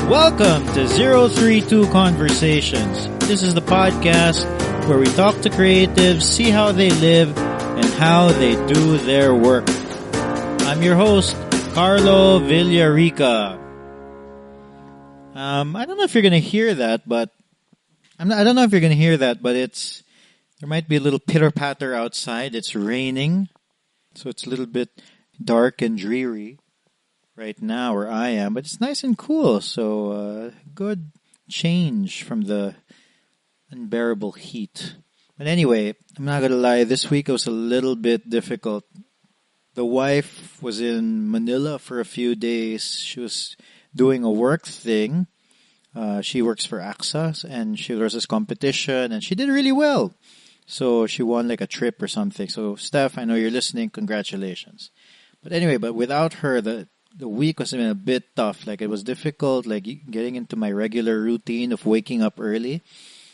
Welcome to Zerothreetwo Conversations. This is the podcast where we talk to creatives, see how they live, and how they do their work. I'm your host, Carlo Villarica. I don't know if you're gonna hear that, but I don't know if you're gonna hear that, but there might be a little pitter-patter outside. It's raining, so it's a little bit dark and dreary right now where I am, but it's nice and cool, so good change from the unbearable heat. But anyway, I'm not gonna lie, this week was a little bit difficult. The wife was in Manila for a few days. She was doing a work thing. She works for AXA, and there was this competition, and she did really well. So she won like a trip or something. So Steph, I know you're listening. Congratulations. But anyway, without her, the week was a bit tough. Like, it was difficult, like getting into my regular routine of waking up early.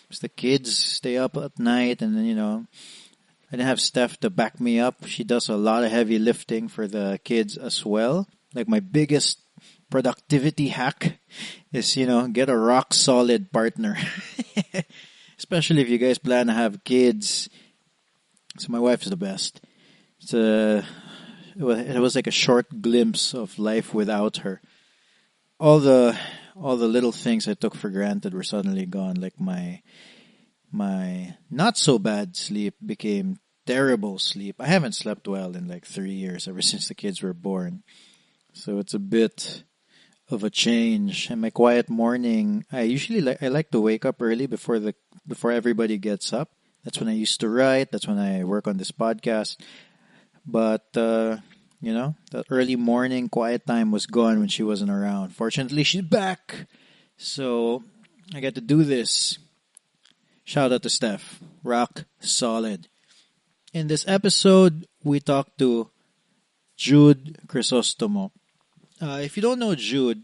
Because the kids stay up at night, and then, I didn't have Steph to back me up. She does a lot of heavy lifting for the kids as well. Like, my biggest productivity hack is, get a rock solid partner. Especially if you guys plan to have kids. So my wife is the best. It was like a short glimpse of life without her. All the little things I took for granted were suddenly gone. Like my not so bad sleep became terrible sleep. I haven't slept well in like 3 years, ever since the kids were born. So it's a bit of a change. And my quiet morning, I like to wake up early before everybody gets up. That's when I used to write. That's when I work on this podcast. But, that early morning quiet time was gone when she wasn't around. Fortunately, she's back. So I get to do this. Shout out to Steph. Rock solid. In this episode, we talked to Jude Crisostomo. If you don't know Jude,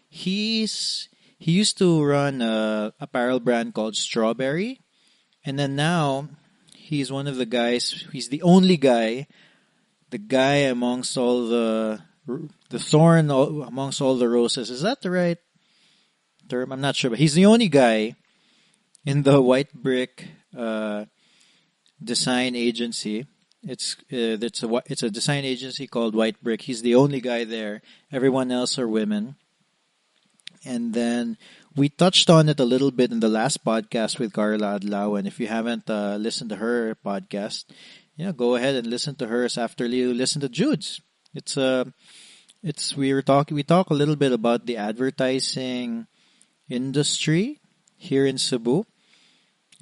he used to run a apparel brand called Strawberry. And then now, he's one of the guys, he's the only guy, the guy amongst all the thorn amongst all the roses. Is that the right term? I'm not sure, but he's the only guy in the White Brick design agency. It's a design agency called White Brick. He's the only guy there. Everyone else are women. And then we touched on it a little bit in the last podcast with Carla Adlawan. If you haven't listened to her podcast, go ahead and listen to hers after you listen to Jude's. We talk a little bit about the advertising industry here in Cebu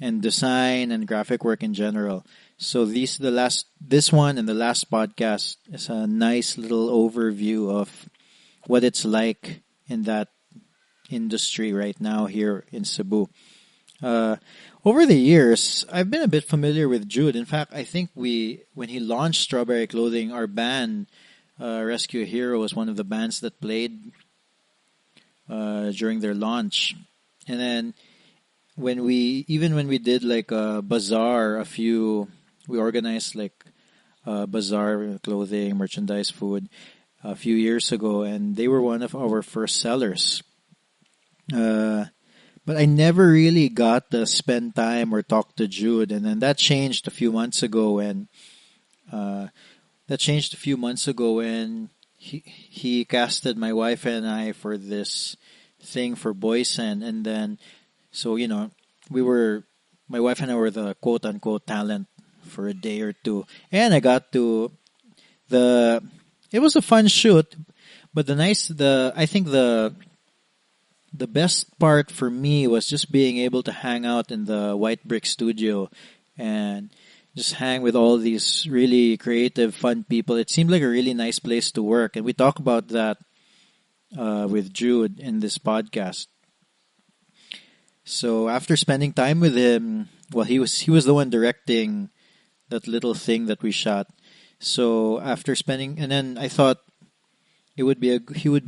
and design and graphic work in general. So this one and the last podcast is a nice little overview of what it's like in that industry right now here in Cebu. Over the years, I've been a bit familiar with Jude. In fact, I think when he launched Strawberry Clothing, our band, Rescue a Hero, was one of the bands that played during their launch. And then when we did like a bazaar, we organized like a bazaar, clothing, merchandise, food, a few years ago, and they were one of our first sellers. But I never really got to spend time or talk to Jude, and then that changed a few months ago when he casted my wife and I for this thing for Boysen, and then my wife and I were the quote unquote talent for a day or two, and I got to it was a fun shoot, but I think the best part for me was just being able to hang out in the White Brick studio and just hang with all these really creative, fun people. It seemed like a really nice place to work, and we talk about that with Jude in this podcast. So after spending time with him, well, he was the one directing that little thing that we shot. So after and then I thought he would be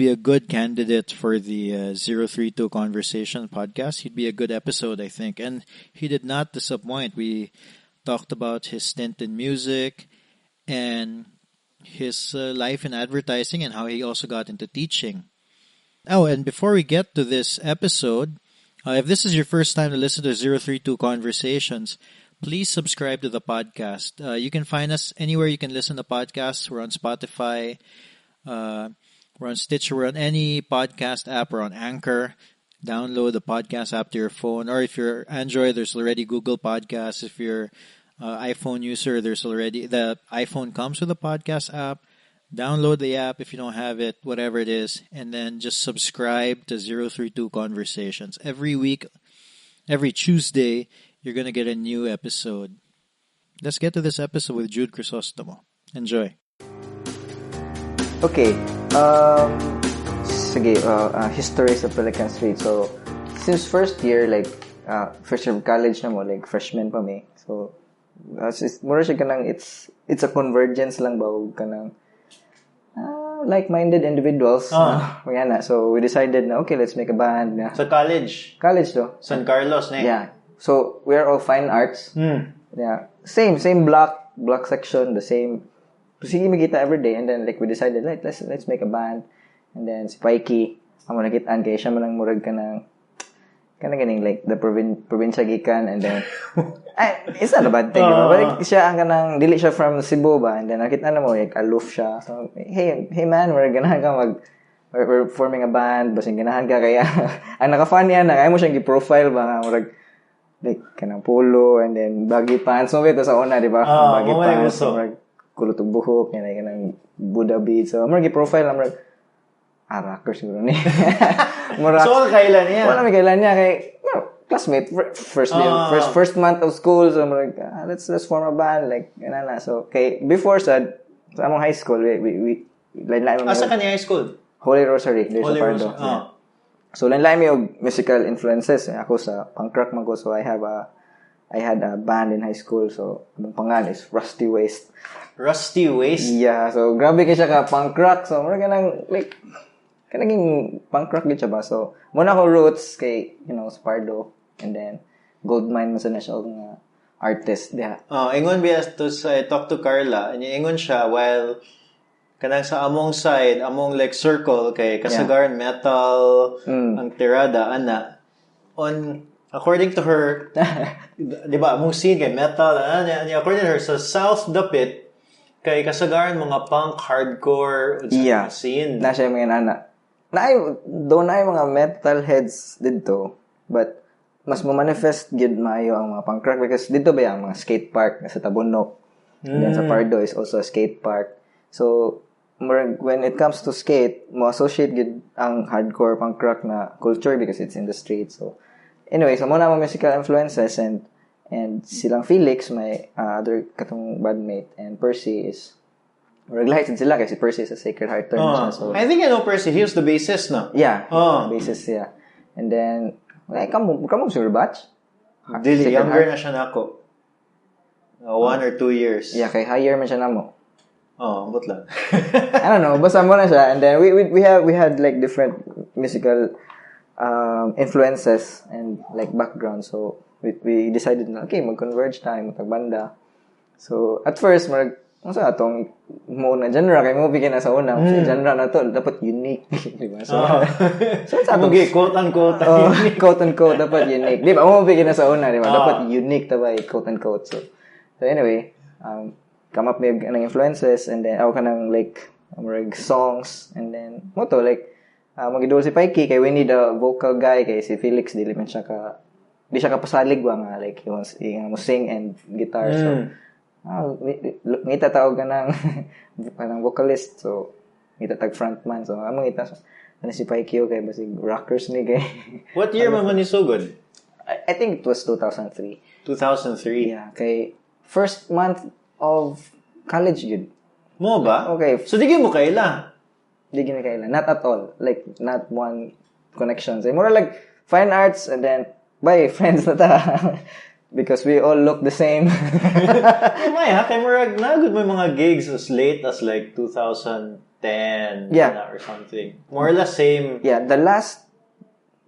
a good candidate for the Zerothreetwo Conversation podcast. He'd be a good episode, I think, and he did not disappoint. We talked about his stint in music and his life in advertising and how he also got into teaching. Oh, and before we get to this episode, if this is your first time to listen to 032 Conversations, please subscribe to the podcast. You can find us anywhere you can listen to podcasts. We're on Spotify, we're on Stitcher, we're on any podcast app, we're on Anchor. Download the podcast app to your phone, or if you're Android, there's already Google Podcasts. If you're iPhone user, there's already the iPhone comes with a podcast app. Download the app if you don't have it, whatever it is, and then just subscribe to 032 Conversations. Every week, every Tuesday, you're going to get a new episode. Let's get to this episode with Jude Crisostomo. Enjoy. Okay. History sa Pelican Street. So, since first year, like, first year of college na mo, like, freshman pa may. So, mura siya kanang, it's a convergence lang ba, kanang, like-minded individuals. So, we decided na, okay, let's make a band. Sa college? College, though. San Carlos, na Yeah. So, we are all fine arts. Yeah. Same block section, the same. Sige, magkita every day. And then, like, we decided, like, let's make a band. And then, si Pykee, ang mo nakitaan kay siya manang murag ka ng, ganing, like, the probinsya gikan. And then, it's not a bad thing, diba? But siya ang kanang, dili siya from Cebu ba? And then, nakita na mo, like, aloof siya. So, hey man, we're ganahan ka we're forming a band, basing ganahan ka, kaya, ang naka-fun yan, kaya mo siyang i-profile ba, murag, like, kanang polo, and then, baggy pants. So, ito sa una, diba? Baggy pants, murag, kulot og buhok, yan ay kanang Buddha beads. So, murag i-profile, murag, rocker siguro ni. So, kailan niya? Wala may kailan niya. Kay, classmate, first month of school. So, like, let's form a band. Like, ganana. So, before sa among high school, we asa ka ni high school? Holy Rosary. Holy Rosary. Yeah. So, lain may musical influences. Ako sa punk rock man ko. So, I had a band in high school. So, among pangalan is Rusty Waist. Rusty Waist? Yeah. So, grabe kayo siya ka punk rock. So, mura ka nang, like, kanaging punk rock din siya ba? So, muna ko roots kay, Spardo. And then, Goldmine mo sa national nga artist. Yeah. Ingon biya to sa talk to Carla. And ingon siya while kanang sa among side, among like circle kay kasagaran metal, ang tirada, ana. According to her, di ba, among scene kay metal, according to her, sa South Dapit, kay kasagaran mga punk, hardcore, scene. Nasa yung mga nana. Doon ay mga metal heads dito, but mas manifest gid maayo ang mga punk rock because dito ba yung mga skate park sa Tabunok. And then sa Pardo is also a skate park. So, when it comes to skate, mo associate gid ang hardcore punk rock na culture because it's in the street. So, anyway, so muna mga musical influences and silang Felix, my other katong bandmate, and Perci is regulated sila kasi Perci is a Sacred Heart term. So, I think I know Perci. He was the bassist, no? Yeah, bassist, yeah. And then, kamu siguro batch? Dili, younger na siya na ako. 1 or 2 years. Yeah, kay higher man siya na mo. Ambot lang. I don't know, basta mo na siya. And then, we had like different musical influences and like background. So, we decided na, okay, mag-converge tayo, mag-banda. So, at first, sa atong muna genre kay mo bigyan na sa una sa genre na to dapat unique di ba so sa atong quote unquote dapat unique di ba mo bigyan na sa una di ba dapat unique tabay quote unquote so anyway come up with ng influences and then ako kanang like songs and then mo to like magidol si Pykee kay we need a vocal guy kay si Felix di siya ka pasalig ba nga like he wants mo sing and guitar so ngita tawag ka ng vocalist so ngita tag frontman so among ngita si Pykee kay basig rockers ni kay what year man ni so good I think it was 2003 yeah kay first month of college yun mo ba okay so di mo kaila not at all like not one connection so more like fine arts and then by friends na ta because we all look the same. May kay murag na good may mga gigs as late as like 2010 or something. More or less same. Yeah, the last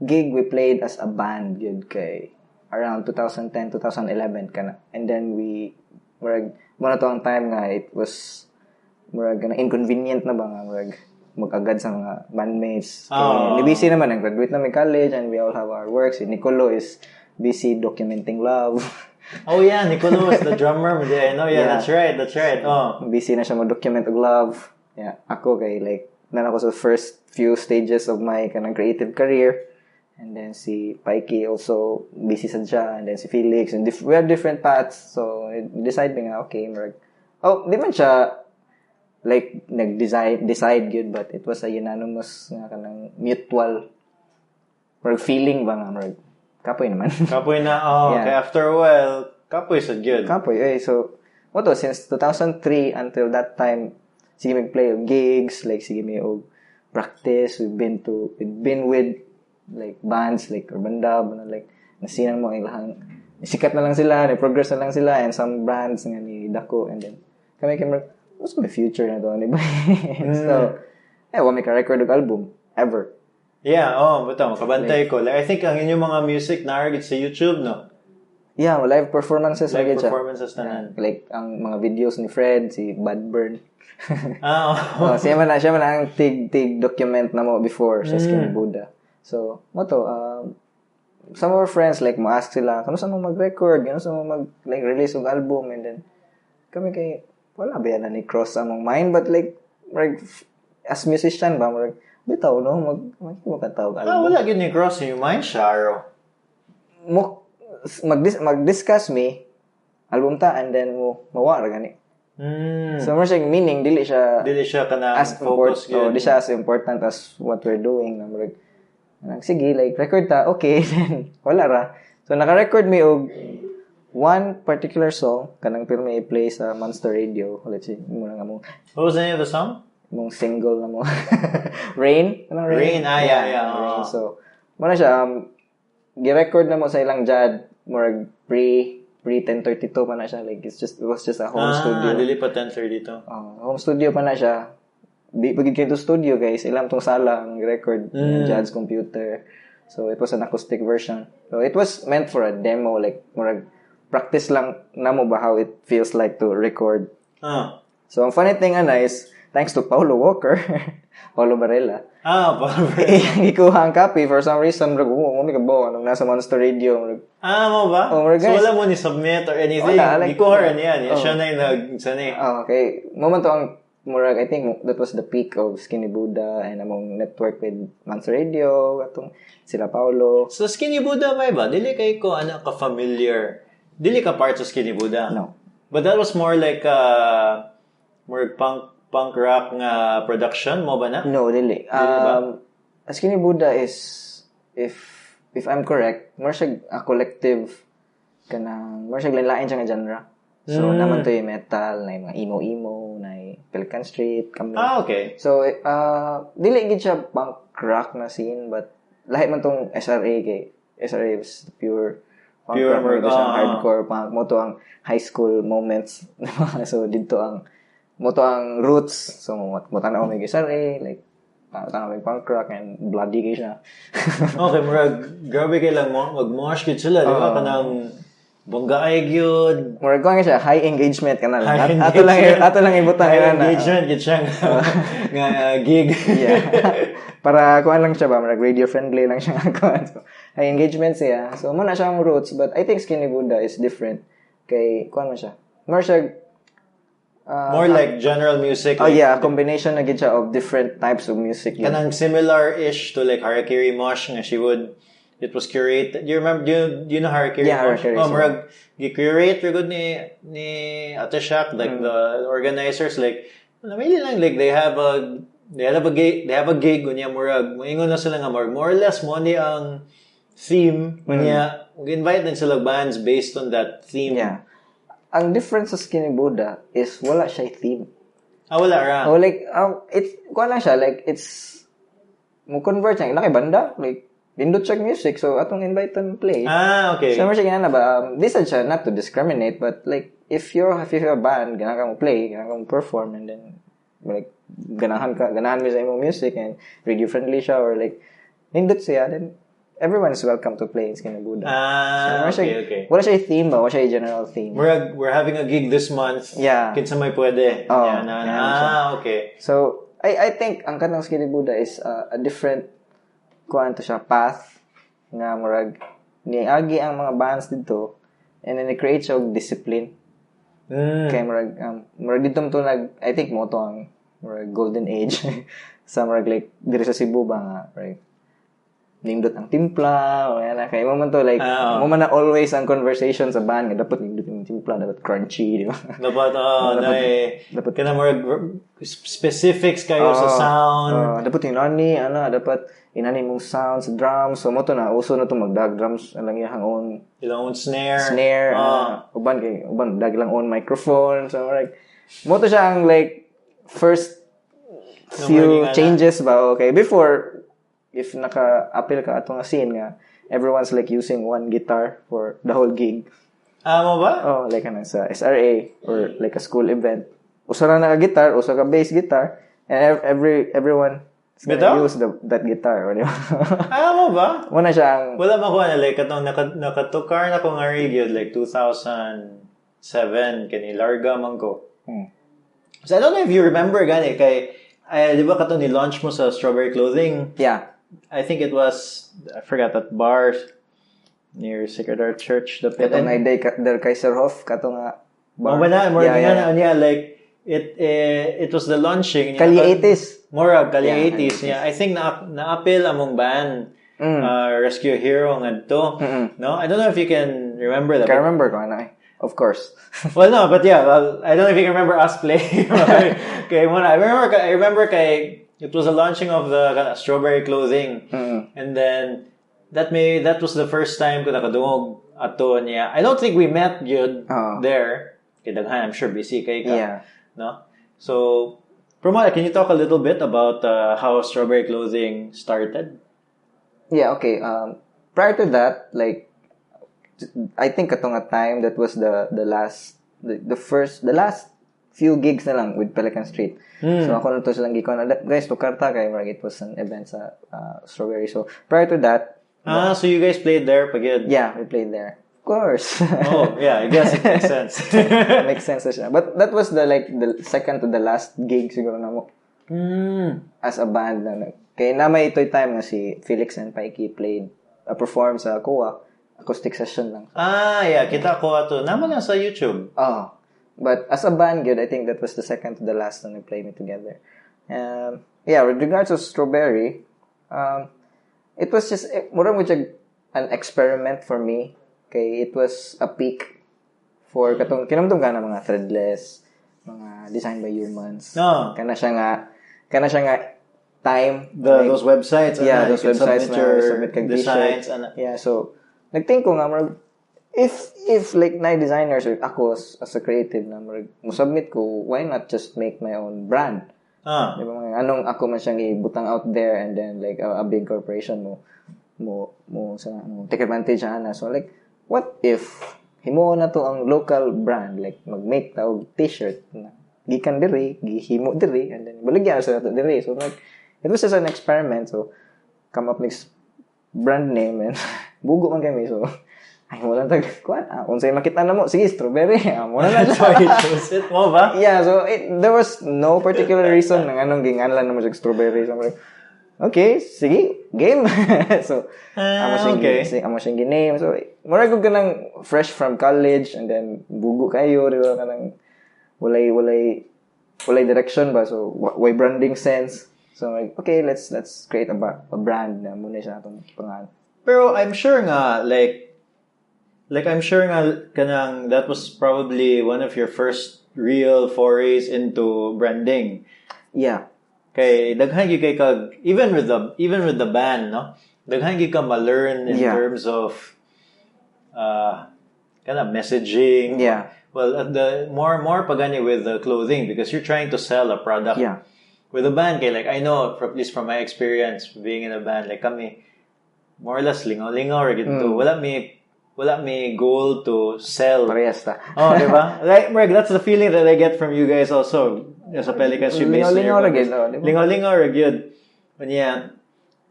gig we played as a band yun kay around 2010, 2011 kana. And then we murag to ang time nga it was murag na inconvenient na ba nga murag magagad sa mga bandmates. Ni busy naman, nag-graduate na may college and we all have our work. Si Nicolo is busy documenting love. Oh yeah, Nicolo is the drummer. Yeah, no, yeah, that's right. Oh. Busy na siya mag-document og love. Yeah, ako kay like nan ako sa first few stages of my kanang creative career. And then si Pykee also busy sa siya. And then si Felix. And we have different paths. So, decide nga, okay, di man siya like decide good, but it was a unanimous nga kanang mutual feeling ba nga kapoy naman. Kapoy na, yeah. Okay, after a while, kapoy sa good. Kapoy, so since 2003 until that time, sige may play of gigs, like sige may practice, we've been with like bands like Urbandub, like nasinan mo ilang sikat na lang sila, progress na lang sila, and some brands nga ni Dako, and then kami what's my future na to, diba? So, wala may ka-record og album, ever. Yeah, butang, kabantay ko. Like, I think ang inyong mga music naaragit sa YouTube, no? Yeah, live performances. Live performances na. Like, ang mga videos ni Fred, si Bad Burn. Siya man ang tig document na mo before sa Skinny Buddha. So, some of our friends, like, mo-ask sila, kano saan mo mag-record, kano saan mo release ng album, and then, kami wala ba yan na ni cross among mind, but like as musician ba, bitaw, no? Magkatawag album. Wala yun ni cross yung mind, Sharo. Mag-discuss me, album ta, and then mawara gani. So, more saying meaning, dili siya kanang as focus. Di siya as important as what we're doing. Sige, like, record ta, okay, then, wala ra. So, naka-record me og one particular song, kanang film may play sa Monster Radio. Let's see, muna nga mo. What was the name of the song? Mong single na mo. Rain? Anong Rain? Yeah. Rain. So, muna siya, gi-record na mo sa ilang Jad, more pre-1032 pa na siya. Like, it was just a home studio. Dili pa 1032. Home studio pa na siya. Di pagid kayo to studio, guys. Ilang tong sala ang record ng Jad's computer. So, it was an acoustic version. So, it was meant for a demo, like, more practice lang na mo ba how it feels like to record. So, ang funny thing is, thanks to Paulo Varela. Paulo Varela. Ikuha ang copy for some reason. May kabaw, anong nasa Monster Radio. Mo ba? So, wala mo ni submit or anything? Ikuha rin yan. Siya na yung nagsanay. Okay. Momento ang murag, I think that was the peak of Skinny Buddha and among network with Monster Radio, atong sila Paulo. So, Skinny Buddha ba? Dili kay ko, ka-familiar. Dili ka part sa Skinny Buddha? No. But that was more like more punk rock nga production mo ba na? No, dili. Skinny Buddha is, if I'm correct, more siya a collective kanang more siya lain siya nga genre. So, naman to yung metal, na yung mga emo-emo, na yung Pelican Street, kami. Okay. So, dili gid siya punk rock na scene, but lahat man tong SRA kay SRA is pure rock, hardcore punk. Mo to ang high school moments. So, dito mo to ang roots. So, mo tanaw may SRA, like, tanaw may punk rock, and bloody kay siya. Okay, murag, grabe kay lang mo, mag-mosh kid sila, di ba? Kanang, bongga ay gyud. Murag ko nga siya, high engagement ka na lang. Ato lang ibutang high engagement, gid siya nga gig. Yeah. Para kuan lang siya ba, murag radio friendly lang siya kuan. So, high engagement siya. So, muna siya ang roots, but I think Skinny Buddha is different. Kay kuan man siya. More siya more like general music. Oh, like, yeah, a combination na gid siya of different types of music. Kanang similar-ish to like Harakiri Mosh nga she would. It was curated. Do you remember? Do you know Harakiri? Yeah, Harakiri. Murag gi-curate ra gud ni Ate Shaq, like the organizers, like namili lang, like they have a gig unya murag moingon na sila nga more or less mo ni ang theme unya invite din sila bands based on that theme. Yeah. Ang difference sa Skinny Buddha is wala siya theme. Wala ra. Oh, like it's kuan lang siya, like it's mo convert siya kay banda, like Pindot check music, so atong invite them play. Okay. So, siya na ba, this is not to discriminate, but like, if you're a band, ganahan ka mo play, ganahan ka mo perform, and then, like, ganahan mo sa imong music, and radio-friendly siya, or like, pindot siya, then, everyone is welcome to play in Skinny Buddha. So, okay. Wala siya theme ba? Wala siya general theme. We're having a gig this month. Yeah. Kinsa may pwede. Okay. So, I I think ang kanang Skinny Buddha is a different kuan to siya path nga murag niagi ang mga bands dito and then it creates og discipline. Kay murag dito mo to I think mo to ang murag golden age sa murag like diri sa Cebu ba nga right nindot ang timpla o yan kay mo man to like mo man na always ang conversation sa band nga dapat nindot ang timpla dapat crunchy di ba dapat kana more specifics kayo sa sound dapat inani dapat inani mong sound sa drums so mo to na uso na to magdag drums lang yang ilang own snare uban dag lang own microphone so like mo to siya ang like first few changes ba okay before if naka-appeal ka atong scene nga everyone's like using one guitar for the whole gig. Mo ba? Like sa SRA or like a school event. Usa ra na guitar, usa ka bass guitar, and everyone is gonna use that guitar, di ba? Mo ba? Wala siya ang wala man ko like katong nakatukar na ko nga rig like 2007 kani larga man ko. So I don't know if you remember gani kay di ba katong ni-launch mo sa Strawberry Clothing? Yeah. I think it was, I forgot that bar near Sacred Heart Church. Katong na der Kaiserhof, katong bar. Like, it was the launching. Kali 80s. Kali 80s. Yeah, I think na-appeal among band, Rescue Hero ngadto. No? I don't know if you can remember that. I remember ko, of course. Well, no, but yeah, I don't know if you can remember us playing. Okay, I remember kay it was a launching of the Strawberry Clothing. And then that was the first time ko nakadungog ato niya. I don't think we met Jude there. Kay daghan, I'm sure busy kay ka. Yeah. No? So, Promote, can you talk a little bit about how Strawberry Clothing started? Yeah, okay. Prior to that, like I think katong a time that was the last few gigs na lang with Pelican Street. So ako na to silang gikon guys to karta kay it was an event sa Strawberry. So prior to that so you guys played there pagid? Yeah, we played there. Of course. Oh, yeah, I guess it makes sense. Makes sense siya. But that was the second to the last gig siguro na mo. As a band na kay namay itoy time nga si Felix and Pykee performed sa Koa acoustic session lang. Yeah, kita ko ato. Naman na sa YouTube. But as a band, good, I think that was the second to the last time we played it together. Yeah, with regards to Strawberry, it was just more of an experiment for me. Okay, it was a peak for katong kinamdum ka na mga threadless, mga designed by humans. Kana siya nga time. Those websites. Yeah, those websites na submit kag designs. Yeah, so nagthink ko nga if like na designers or ako as a creative na mo submit ko, why not just make my own brand? Diba anong ako man siyang ibutang out there and then like a big corporation mo take advantage ana. So like what if himo na to ang local brand like mag-make ta og t-shirt na gikan diri, gihimo diri and then baligyan sa nato diri. So like it was just an experiment so come up next brand name and bugo man kami so ay mo lang unsay makita na mo sige Strawberry mo na so you chose it mo ba? Yeah, so there was no particular reason ng anong ginganlan na mo sa Strawberry so like okay sige game so amo siyang giname so mura gud kanang fresh from college and then bugo kayo di ba kanang walay direction ba so why branding sense so like okay let's create a brand na muna siya atong pangalan. Pero I'm sure nga I'm sure nga kanang that was probably one of your first real forays into branding. Yeah. Kay daghan gyud kay kag even with the band, no? Daghan gyud ka ma-learn in terms of kind of messaging. Yeah. Well, the more pagani with the clothing because you're trying to sell a product. Yeah. With a band kay like I know at least from my experience being in a band like kami more or less lingaw-lingaw ra gid to. Wala may goal to sell. Parehas ta. Oh, di ba? Like, Mark, that's the feeling that I get from you guys also. Sa Pelican Street. Lingaw-lingaw ra gid. Lingaw-lingaw ra gid. Yeah.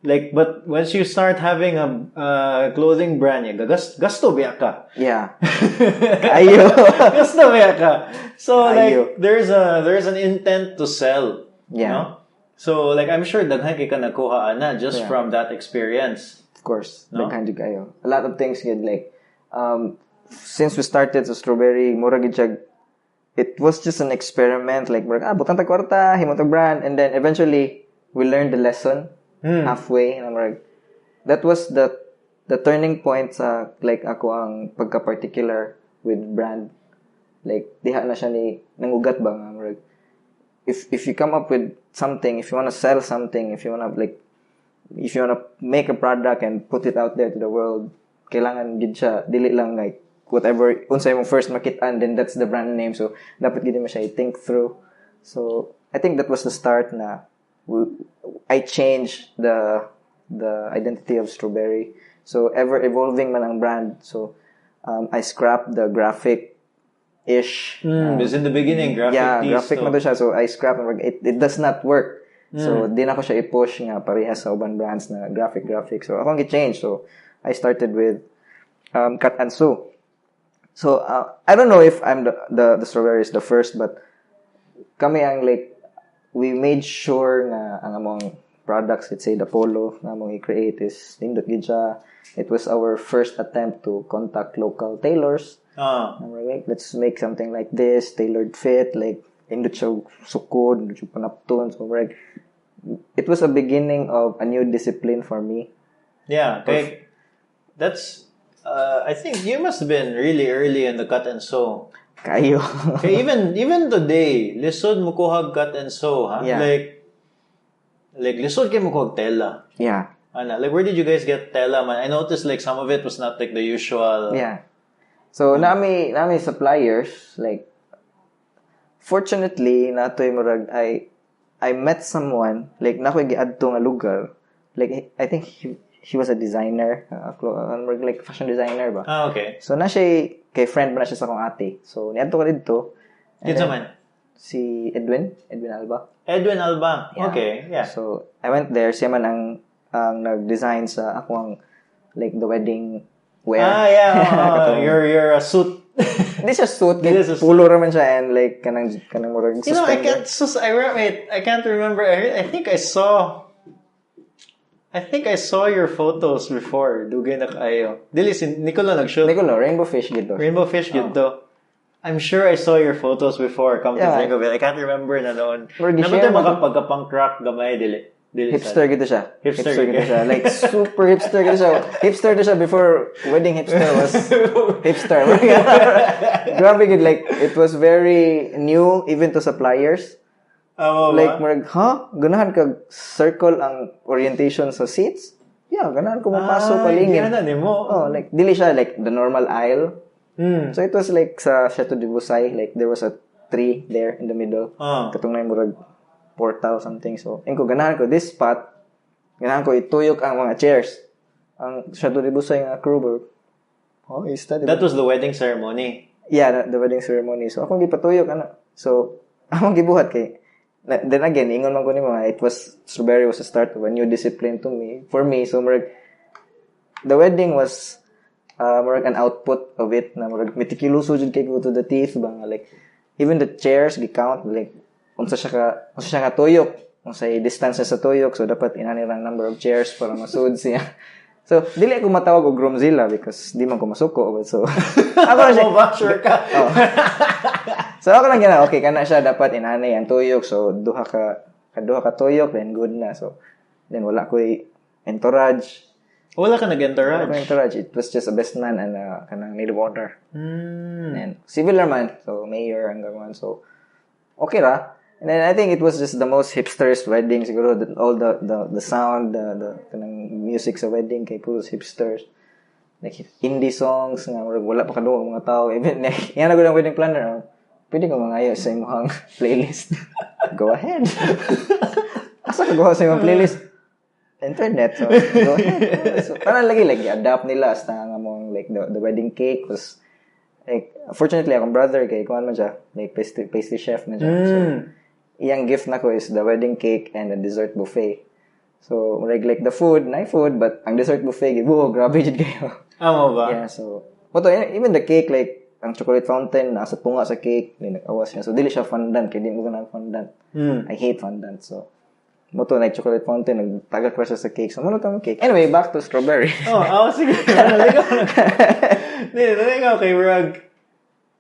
Like, but once you start having a clothing brand, gasto biya ka. Yeah. Ayo. Gasto biya ka. So, like, there's an intent to sell. Yeah. You know? So, like, I'm sure daghan kay ka nakuha ana just from that experience. Of course. No? Daghan jud kayo. A lot of things good like since we started sa strawberry, mura gid siya, it was just an experiment like butang tag kwarta, himo tag brand, and then eventually we learned the lesson halfway and that was the turning point sa like ako ang pagka-particular with brand. Like diha na siya ni nangugat ba nga if you come up with something, if you want to sell something, if you want to make a product and put it out there to the world, kailangan gid siya dili lang like whatever unsay mo first makitaan, then that's the brand name. So dapat gid mo siya i-think through. So I think that was the start na I changed the identity of strawberry. So ever evolving man ang brand. So I scrapped the graphic ish. Because in the beginning, graphic graphic man to siya. So I scrapped it does not work. So di na ko siya i-push nga parehas sa uban brands na graphic. So akong gi-change. So I started with cut and sew. So I don't know if I'm the strawberry is the first, but kami ang like we made sure nga ang among products, let's say the polo na among i-create is nindot gid siya. It was our first attempt to contact local tailors. Like, let's make something like this, tailored fit, like indot siya sukod, indot siya panapton. So like it was a beginning of a new discipline for me. Yeah, okay. That's I think you must have been really early in the cut and sew. Kayo. Okay, even today, lisod mo kuhag cut and sew, huh? Yeah. Like lisod kay mo kuhag tela. Yeah. Like where did you guys get tela, man? I noticed like some of it was not like the usual. Yeah. So nami suppliers, like fortunately natoy murag I met someone like nakoy giadto nga lugar. Like I think he was a designer, like fashion designer ba. Okay. So na siya kay friend ba na siya sa akong ate. So niadto ko didto. Kinsa man? Si Edwin Alba. Edwin Alba. Yeah. Okay, yeah. So I went there, siya man ang nag-design sa akong like the wedding wear. Yeah. You're a suit. Hindi siya suit, It is a suit. pulo raman siya and like kanang murag You know, suspender. I can't remember. I think I saw your photos before. Dugay na kayo. Dili si Nicolo nag-shoot. Nicolo, rainbow fish gito. Rainbow fish gito. I'm sure I saw your photos before. Come to think of it, I can't remember na noon. Naman tayo pagka-punk rock gamay dili. Hipster gito siya. Hipster gito siya. Like super hipster gito siya. Hipster to siya before wedding hipster was hipster. Grabe gid, like it was very new even to suppliers. Like murag, ganahan ka circle ang orientation sa seats? Yeah, ganahan ko mapasok palingin. Like dili siya like the normal aisle. So it was like sa Chateau de Busay, like there was a tree there in the middle. Katong na murag portal something. So ko ganahan ko this spot, ganahan ko ituyok ang mga chairs. Ang Chateau de Busay nga crew. That was the wedding ceremony. Yeah, the wedding ceremony. So akong gipatuyok So akong gibuhat kay then again, ingon man ko nimo, strawberry was the start of a new discipline for me. So the wedding was an output of it na meticulous jud kay go to the teeth bang like even the chairs gi-count like unsa siya ka tuyok, unsay distance sa tuyok, so dapat inani lang number of chairs para masud siya. So dili ako matawag og groomzilla because di man ko masuko, so ako na siya sure ka. So ako lang gina, okay kana siya dapat inani ang tuyok, so duha ka tuyok then good na. So then wala koy entourage. Wala ka nag-entourage. It was just a best man and kanang maid of honor. And civil man, so mayor and gawan. So okay ra. And then I think it was just the most hipsterist wedding siguro. All the sound, the kanang music sa wedding kay puros hipsters. Like indie songs nga wala pa kadungog mga tao. Even yan na gud ang wedding planner. Pwede ko mangayo sa imong playlist. Go ahead. Asa ka gawa sa imong playlist? Internet. So go ahead. So parang lagi like adapt nila hasta nga mong like the wedding cake was like fortunately akong brother kay kuan man siya like pastry chef man siya. So iyang gift nako is the wedding cake and the dessert buffet. So like the food but ang dessert buffet gibuho grabe jud kayo. Amo ba? Yeah, so even the cake like ang chocolate fountain nasa tunga sa cake, nag-awas niya. So dili siya fondant kay di mo ganahan fondant. I hate fondant. So Moto na chocolate fountain, nagtagak pa siya sa cake. So, muna tong cake. Anyway, back to strawberry. Sige. Naligaw kay Rug.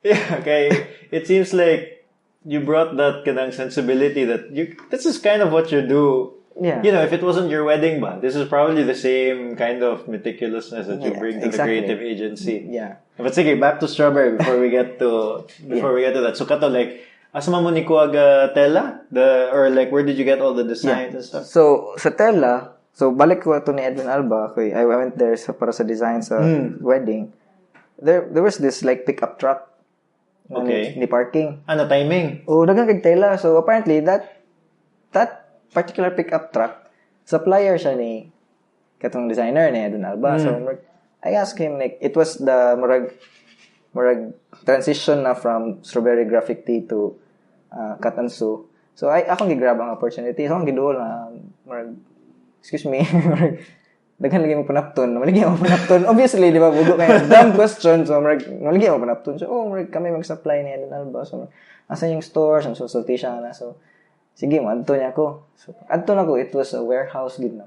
Yeah, okay. It seems like you brought that kanang sensibility that this is kind of what you do. Yeah. You know, if it wasn't your wedding band, this is probably the same kind of meticulousness that you bring to the creative agency. Yeah. But sige, back to strawberry before we get to that. So kato like asama mo ni kuwaga tela? Or like, where did you get all the designs and stuff? So, sa tela, balik ko to ni Edwin Alba. Okay, I went there para sa design sa wedding. There was this like pickup truck. Okay. Ni parking. Ano, timing? Dagang kag tela. So, apparently, that particular pickup truck, supplier siya ni katong designer ni Edwin Alba. So, I asked him, like, it was the murag transition na from strawberry graphic tee to cut and sew. So, akong gigrab ang opportunity. So, akong giduol na, excuse me, daghan lagi mo panapton. Malagi mo panapton. Obviously, di ba, bugo kayo. Dumb question. So, malagi mo panapton. So, kami mag-supply ni Edwin Alba. So, asan yung store? So, sulti siya na. So, sige, adto niya ako. So, adto na ko. It was a warehouse, gid na.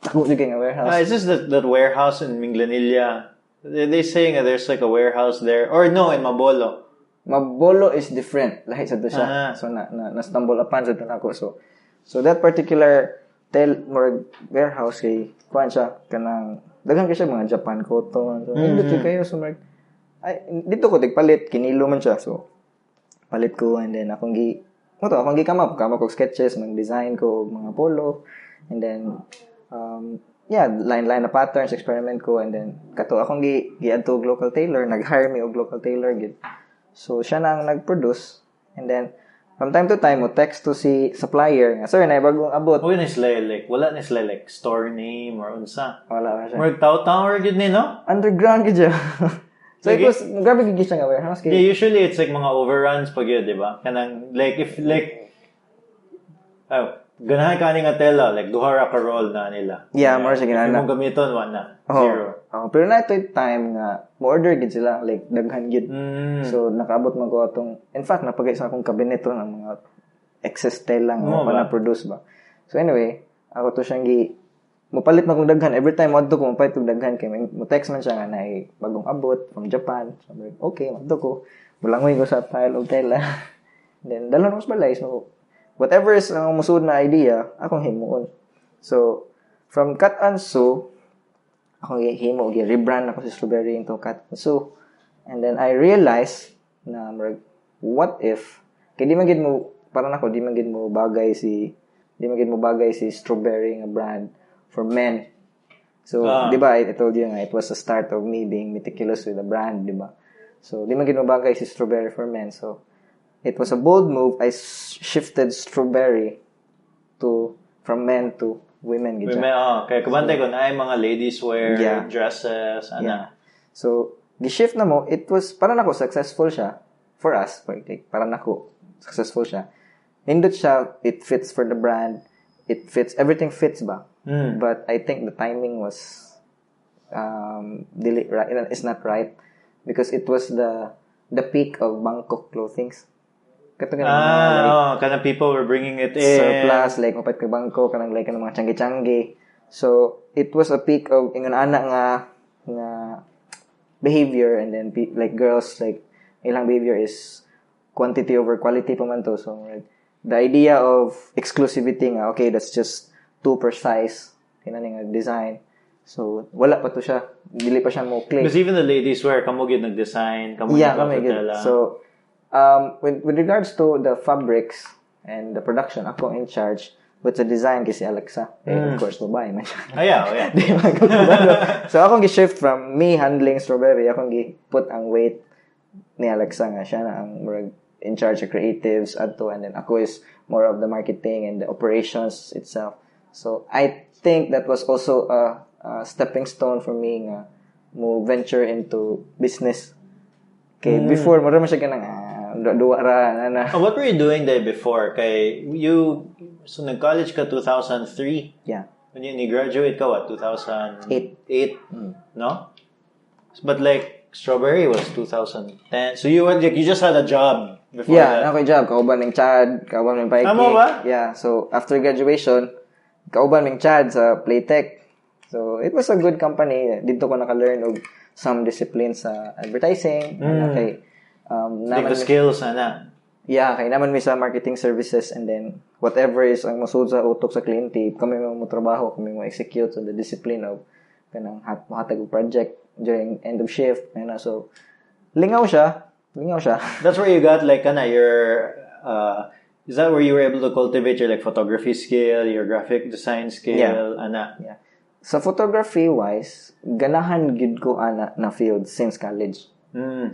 Tako juga nga warehouse. Is this that warehouse in Minglanilla? They saying that there's like a warehouse there. Or no, in Mabolo. Mabolo is different. Lahi sa to siya. So, na-stumble upon sa to na ako. So that particular warehouse kay kuan siya kanang daghan kay siya mga Japan cotton. So dito kayo so dito ko tigpalit kinilo man siya. So palit ko and then akong kamap ko sketches ng design ko og mga polo and then line na patterns experiment ko and then kato akong giadto og local tailor nag-hire me og local tailor gid. So siya na ang nag-produce and then from time to time, mo text to si supplier nga, sir, na bagong abot. Wala ni sila like store name or unsa. Wala siya. More tower gid ni, no? Underground gid siya. So it was, grabe gid siya nga warehouse. Yeah, usually it's like mga overruns pag yun, di ba? Kanang, like, if like, ganahan ka nga tela, like, duhara ka roll na nila. Yeah, more siya ginana. If mo gamiton, wala. Zero. Pero na ito yung time nga, mo-order gid sila, like, daghan gid. So, nakaabot man ko atong, in fact, napagay sa akong kabineto ng mga excess tela nga na-produce ba. So, anyway, ako to siyang mupalit na kong daghan. Every time, madto ko, mupalit kong daghan. Kaya, mo-text man siya nga na bagong abot from Japan. So, okay, madto ko. Mulangoy ko sa pile of tela. Then, dalon ko sa balay. So, whatever is ang musud na idea, akong himuon. So, from cut and sew, akong himo, rebrand ako si Strawberry into cut and sew. And then, I realized na, what if, kaya di man gid mo bagay si Strawberry nga brand for men. So, di ba, I told you nga, it was the start of me being meticulous with the brand, di ba? So, di man gid mo bagay si Strawberry for men. So, it was a bold move. I shifted Strawberry from men to women. Kaya kabantay ko na ay mga ladies wear, dresses, ana. Yeah. So, gi-shift na mo, it was, para nako successful siya for us. Para nako successful siya. Nindot siya, it fits for the brand. It fits, everything fits ba? But I think the timing was it's not right because it was the peak of Bangkok clothings. Kanang people were bringing it in. Surplus, like, mapait ka bangko, kanang like, kanang mga tiyanggi-tiyanggi. So, it was a peak of, ingon anak nga behavior, and then, like, girls, like, ilang behavior is quantity over quality pa man to. So, like, the idea of exclusivity nga, okay, that's just too precise, kinani nga design. So, wala pa to siya. Dili pa siya mo click. Because even the ladies wear, kamo gid nag-design, kamo nagpapatala. So, with regards to the fabrics and the production, ako in charge with the design kasi Alexa. Of course, babae man siya. Yeah. So, akong gi-shift from me handling Strawberry, akong gi-put ang weight ni Alexa nga. Siya na ang in charge of creatives adto, and then ako is more of the marketing and the operations itself. So, I think that was also a stepping stone for me nga mo venture into business. Okay, before, marami siya ganang what were you doing there before? So nag-college ka 2003? Yeah. When you graduate ka, 2008? No? But like, Strawberry was 2010. So you just had a job before Yeah, that? ako job. Kauban ng Chad, kauban ng Pykee. Tama ba? Yeah, so after graduation, kauban ng Chad sa Playtech. So it was a good company. Dito ko naka-learn og some disciplines sa advertising. Kay, Like the skills, ana. yeah, kay naman mi sa marketing services, and then whatever is ang masud sa utok sa kliyente, kami mo trabaho, kami mo execute sa the discipline of kanang hatag og project during end of shift. So lingaw siya. That's where you got like your is that where you were able to cultivate your like photography skill, your graphic design skill, ana? Yeah. Sa photography wise, ganahan gid ko ana na field since college.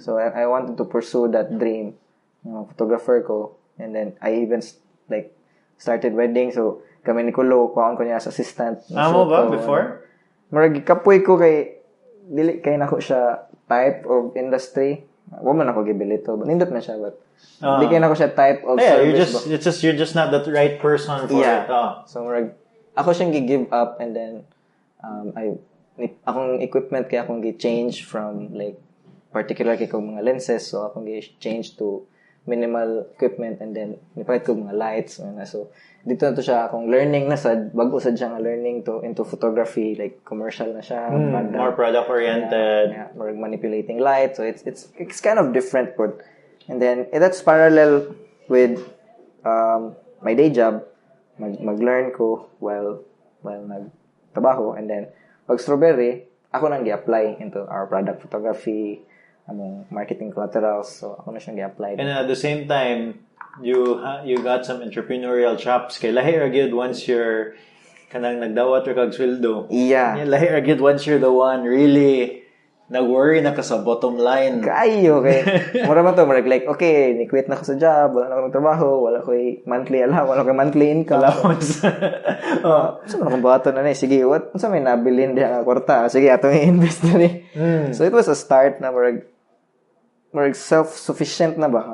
So I wanted to pursue that dream. Photographer ko, and then I even like started wedding, so kami Nicolo kuhaan ko niya as assistant. Amo ba before? Murag kapoy ko kay dili kay nako siya type of industry. Wa man ako gibilito, but nindot na siya, but di kay nako siya type of service. You're just not the right person for it. So murag ako siyang gi-give up, and then akong equipment kay akong gi-change from like particular kay kong mga lenses, so akong gi-change to minimal equipment, and then nipalit ko mga lights. So dito na to siya akong learning na sad, bago sad siya nga learning to into photography, like commercial na siya, more product oriented. More manipulating light, so it's kind of different but, and then that's parallel with my day job. Mag-learn ko while nagtrabaho, and then pag strawberry ako nang gi-apply into our product photography, among marketing collaterals, so ako na siyang gi-apply. And at the same time, you got some entrepreneurial chops kay lahi ra gyud once you're kanang nagdawat ra kag sweldo. Yeah. Lahi ra gyud once you're the one really nag-worry na ka sa bottom line. Kayo kay mura man to, like okay, ni-quit na ko sa job, wala na akong trabaho, wala ko monthly wala ko monthly income. Allowance. So man bato na ni, sige, what unsa may nabilin diha nga kwarta? Sige, atong i-invest na ni. So it was a start na murag self-sufficient na ba?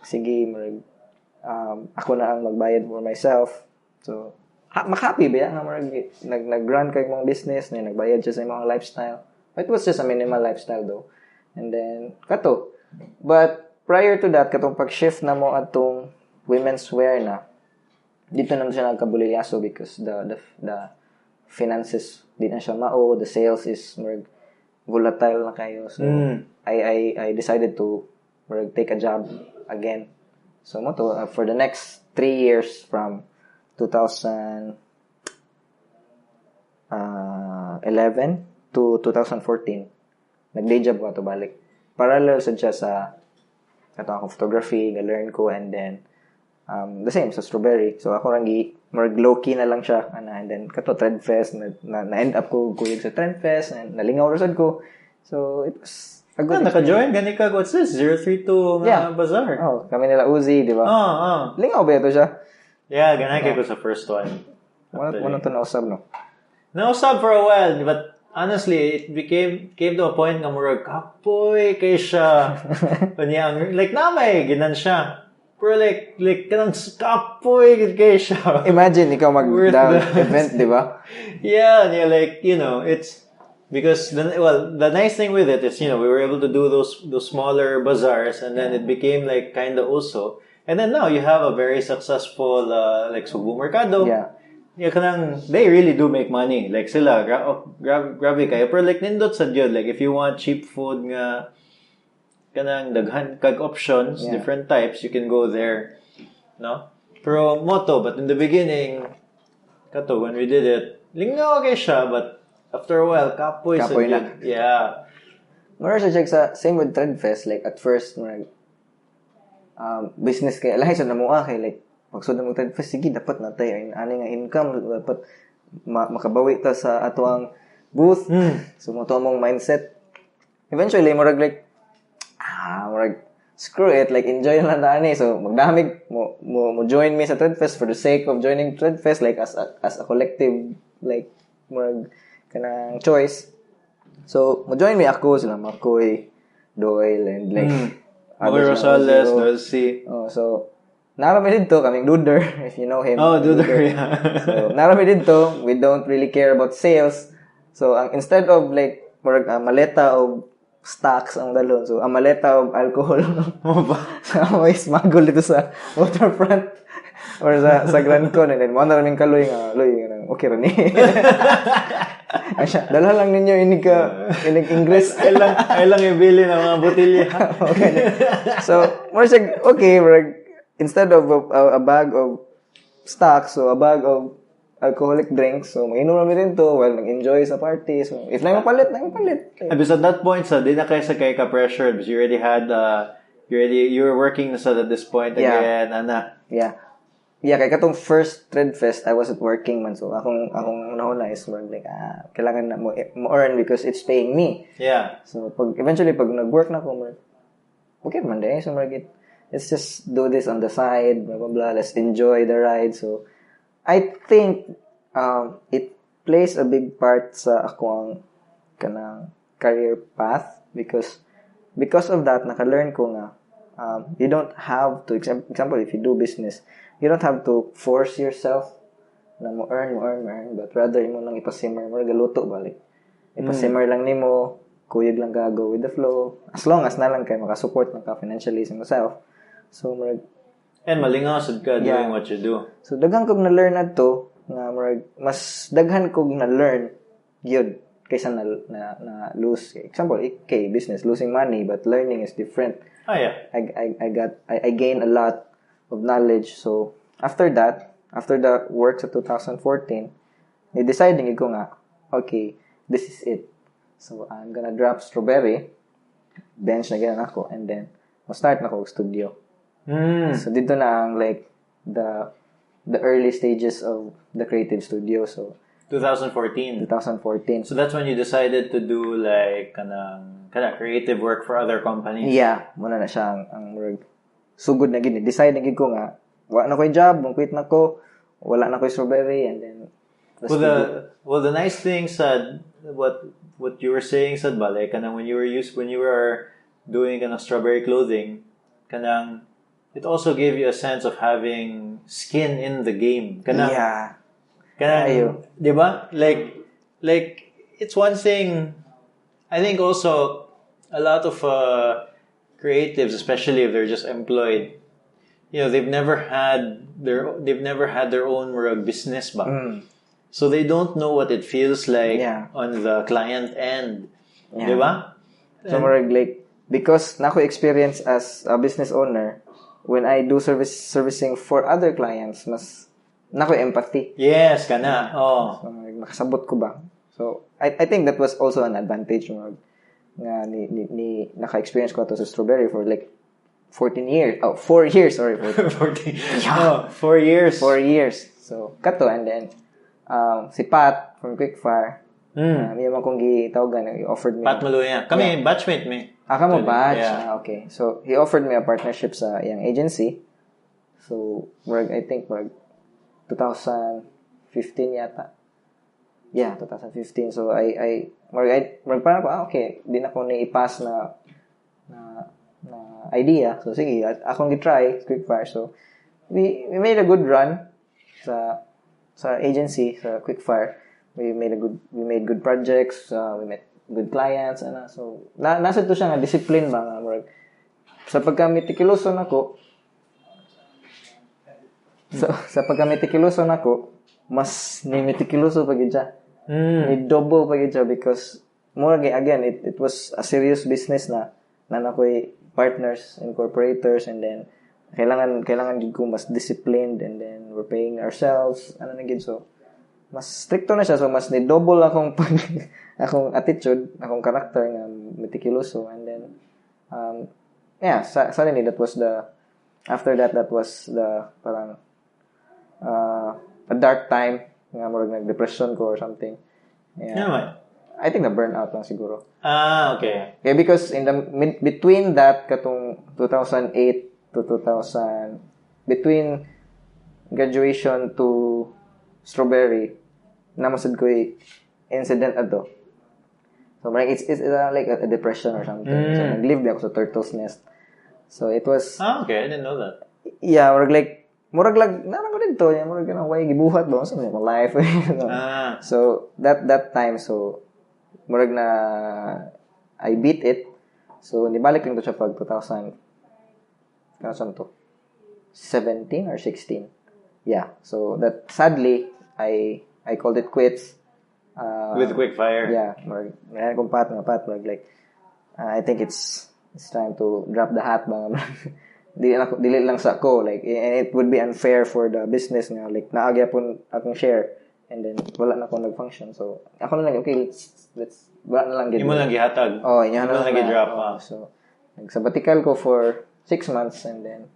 Sige, ako na ang magbayad for myself. So, makahappy ba yan? Nag-run kay mong business, na nagbayad siya sa mga lifestyle. It was just a minimal lifestyle though. And then, kato. But, prior to that, katong pag-shift na mo atong women's wear na, dito naman siya nagkabulilyaso because the finances, di na siya mao, the sales is volatile na kayo. So, I decided to take a job again. So, for the next 3 years from 2011 to 2014, nag-day job ko to balik. Parallel siya sa akong photography, na-learn ko, and then the same sa strawberry. So, ako rangi, low-key na lang siya. And then, kato, Trendfest, na-end up ko sa Trendfest, and nalingaw rasad ko. So, it was a good naka-join? Gani ka, what's this? Zerothreetwo nga bazaar. Oh, kami nila Uzi, di ba? Lingaw ba ito siya? Yeah, ganay ko sa first one. Wala to nausab, no? Nausab for a while, but honestly, it came to a point nga murag kapoy kay siya. Kanyang, like, namay, ginan siya. Pero like kanang kapoy kay siya. Imagine, ikaw mag-event, di ba? Yeah, and you're like, it's, because the nice thing with it is, we were able to do those smaller bazaars, and then it became like kind of also, and then now you have a very successful like Cebu Mercado. Yeah. They really do make money. Like sila, grabe kayo. Pero like nindot sa Diyo, like if you want cheap food nga kanang daghan kag options, different types, you can go there, no? Pero but in the beginning, when we did it, lingaw kay siya, but after a while, kapoy na. Yeah. Mara siya check sa, same with Trendfest, like at first, business kay, lahi sa namuha kay, like, pagsud na mag-Trendfest, sige, dapat natay, ani nga income, dapat makabawi ta sa atuang booth. So, mo mong mindset. Eventually, like, screw it, like, enjoy lang na so, magdamig, mo join me sa Trendfest for the sake of joining Trendfest, like, as a collective, like, kanang choice. So, mo-join me ako, sila Makoy, Doyle, and like, Makoy Rosales, Doyle C. So, narami dito, kaming Duder, if you know him. Oh, Duder, yeah. So, narami dito, we don't really care about sales. So, instead of like, maleta of stocks ang dalon. So, ang maleta of alcohol. Sa may smuggle dito sa waterfront or sa Grand Con. And then, mo na raming kaloy nga. Loy, okay rin Asya, dala lang ninyo inig English. Ay lang ibili ng mga botilya. Okay. So, more siya, okay, instead of a bag of stocks, so a bag of alcoholic drinks, so mainom namin rin to while nag-enjoy sa party. So, if na mapalit. Because at that point, di na kayo sa kay ka-pressured because you already had, you were working sa at this point again, ana. Yeah. Yeah, kaya katong first Trade Fest, I wasn't working man. So, akong una is like, kailangan na mo earn because it's paying me. Yeah. So, eventually, pag nag-work na ako, okay man day. So, let's just do this on the side, blah, blah, blah. Let's enjoy the ride. So, I think, it plays a big part sa akong kanang career path because of that, naka-learn ko nga, you don't have to, example, if you do business, you don't have to force yourself na mo earn, but rather mo lang ipasimmer mo, galuto balik. Ipasimmer lang nimo, kuyog lang ka, go with the flow. As long as na lang kayo makasupport ng ka financially sa yourself. So, and malingaw sad ka doing what you do. So, daghan kog na-learn na to, nga mas daghan kog na-learn yun kaysa na lose. Example, business, losing money, but learning is different. Oh, yeah. I gained a lot of knowledge. So, after the work sa 2014, deciding ko nga, okay, this is it. So, I'm gonna drop Strawberry, bench na ganyan ako, and then, start na ako studio. So, dito na ang, like, the early stages of the creative studio. So, 2014. So, that's when you decided to do, like, kanang creative work for other companies? Yeah. Muna na siya ang sugod na gini. Decide na gid ko nga, wala na ko'y job, quit na ko, wala na ko'y Strawberry, and then, well, the nice thing said, what you were saying said ba, like, kanang when you were doing kanang Strawberry clothing, kanang, it also gave you a sense of having skin in the game. Kanang, kanang, di ba? Like, it's one thing, I think also, a lot of, creatives, especially if they're just employed, they've never had their own business ba. So they don't know what it feels like on the client end. Di ba? So like, because nako experience as a business owner, when I do servicing for other clients, mas nako empathy. Yes, kana. Oh. So, makasabot ko ba? So I think that was also an advantage nga ni naka-experience ko to sa Strawberry for like 4 years, sorry. 14. Yeah. 4 years. 4 years. So, kato, and then, si Pat from Quickfire, may mga kong gitawagan, he offered me. Pat Maluya. Kami, batchmate me. Mo batch? Yeah. Okay. So, he offered me a partnership sa iyang agency. So, I think, 2015 yata. Yeah, 2015. So, parang ako, okay, di na ko na-ipass na idea. So, sige, akong gitry, Quickfire. So, we made a good run sa agency, sa Quickfire. We made good projects, we met good clients, so, nasa to siya nga, discipline ba nga, sa pagka-meticuloso nako, mas ni-meticuloso pa gid siya. Ni-double pa gid siya because, again, it was a serious business na nakoy partners, incorporators, and then, kailangan gid ko mas disciplined, and then, we're paying ourselves, na gid, so, mas stricto na siya, so mas ni-double akong akong attitude, akong character nga meticuloso, and then suddenly that was the parang a dark time nga murag nag-depression ko or something. Yeah. I think na burnout lang siguro. Okay. Yeah, because in the between that katong 2008 to 2000 between graduation to Strawberry, namasad ko incident ato. So, it's like a depression or something. So, nag-live ako sa Turtle's Nest. So, it was... okay. I didn't know that. Yeah, murag narang ko dito. Murag ka na, why, gibuhat ba? So, my life. So, that time, so, murag na, I beat it. So nibalik lang to siya pag 2017 or 16. Yeah. So that sadly I called it quits. With quick fire. Yeah, may akong pat, like I think it's time to drop the hat ba. Dili lang sa ko, like, and it would be unfair for the business nga, like naagya pun akong share and then wala na akong nag-function. So ako na lang, okay, let's wala na lang gid. Imo lang gihatag. Oh, inyo na lang gi-drop. So nag-sabbatical ko for 6 months and then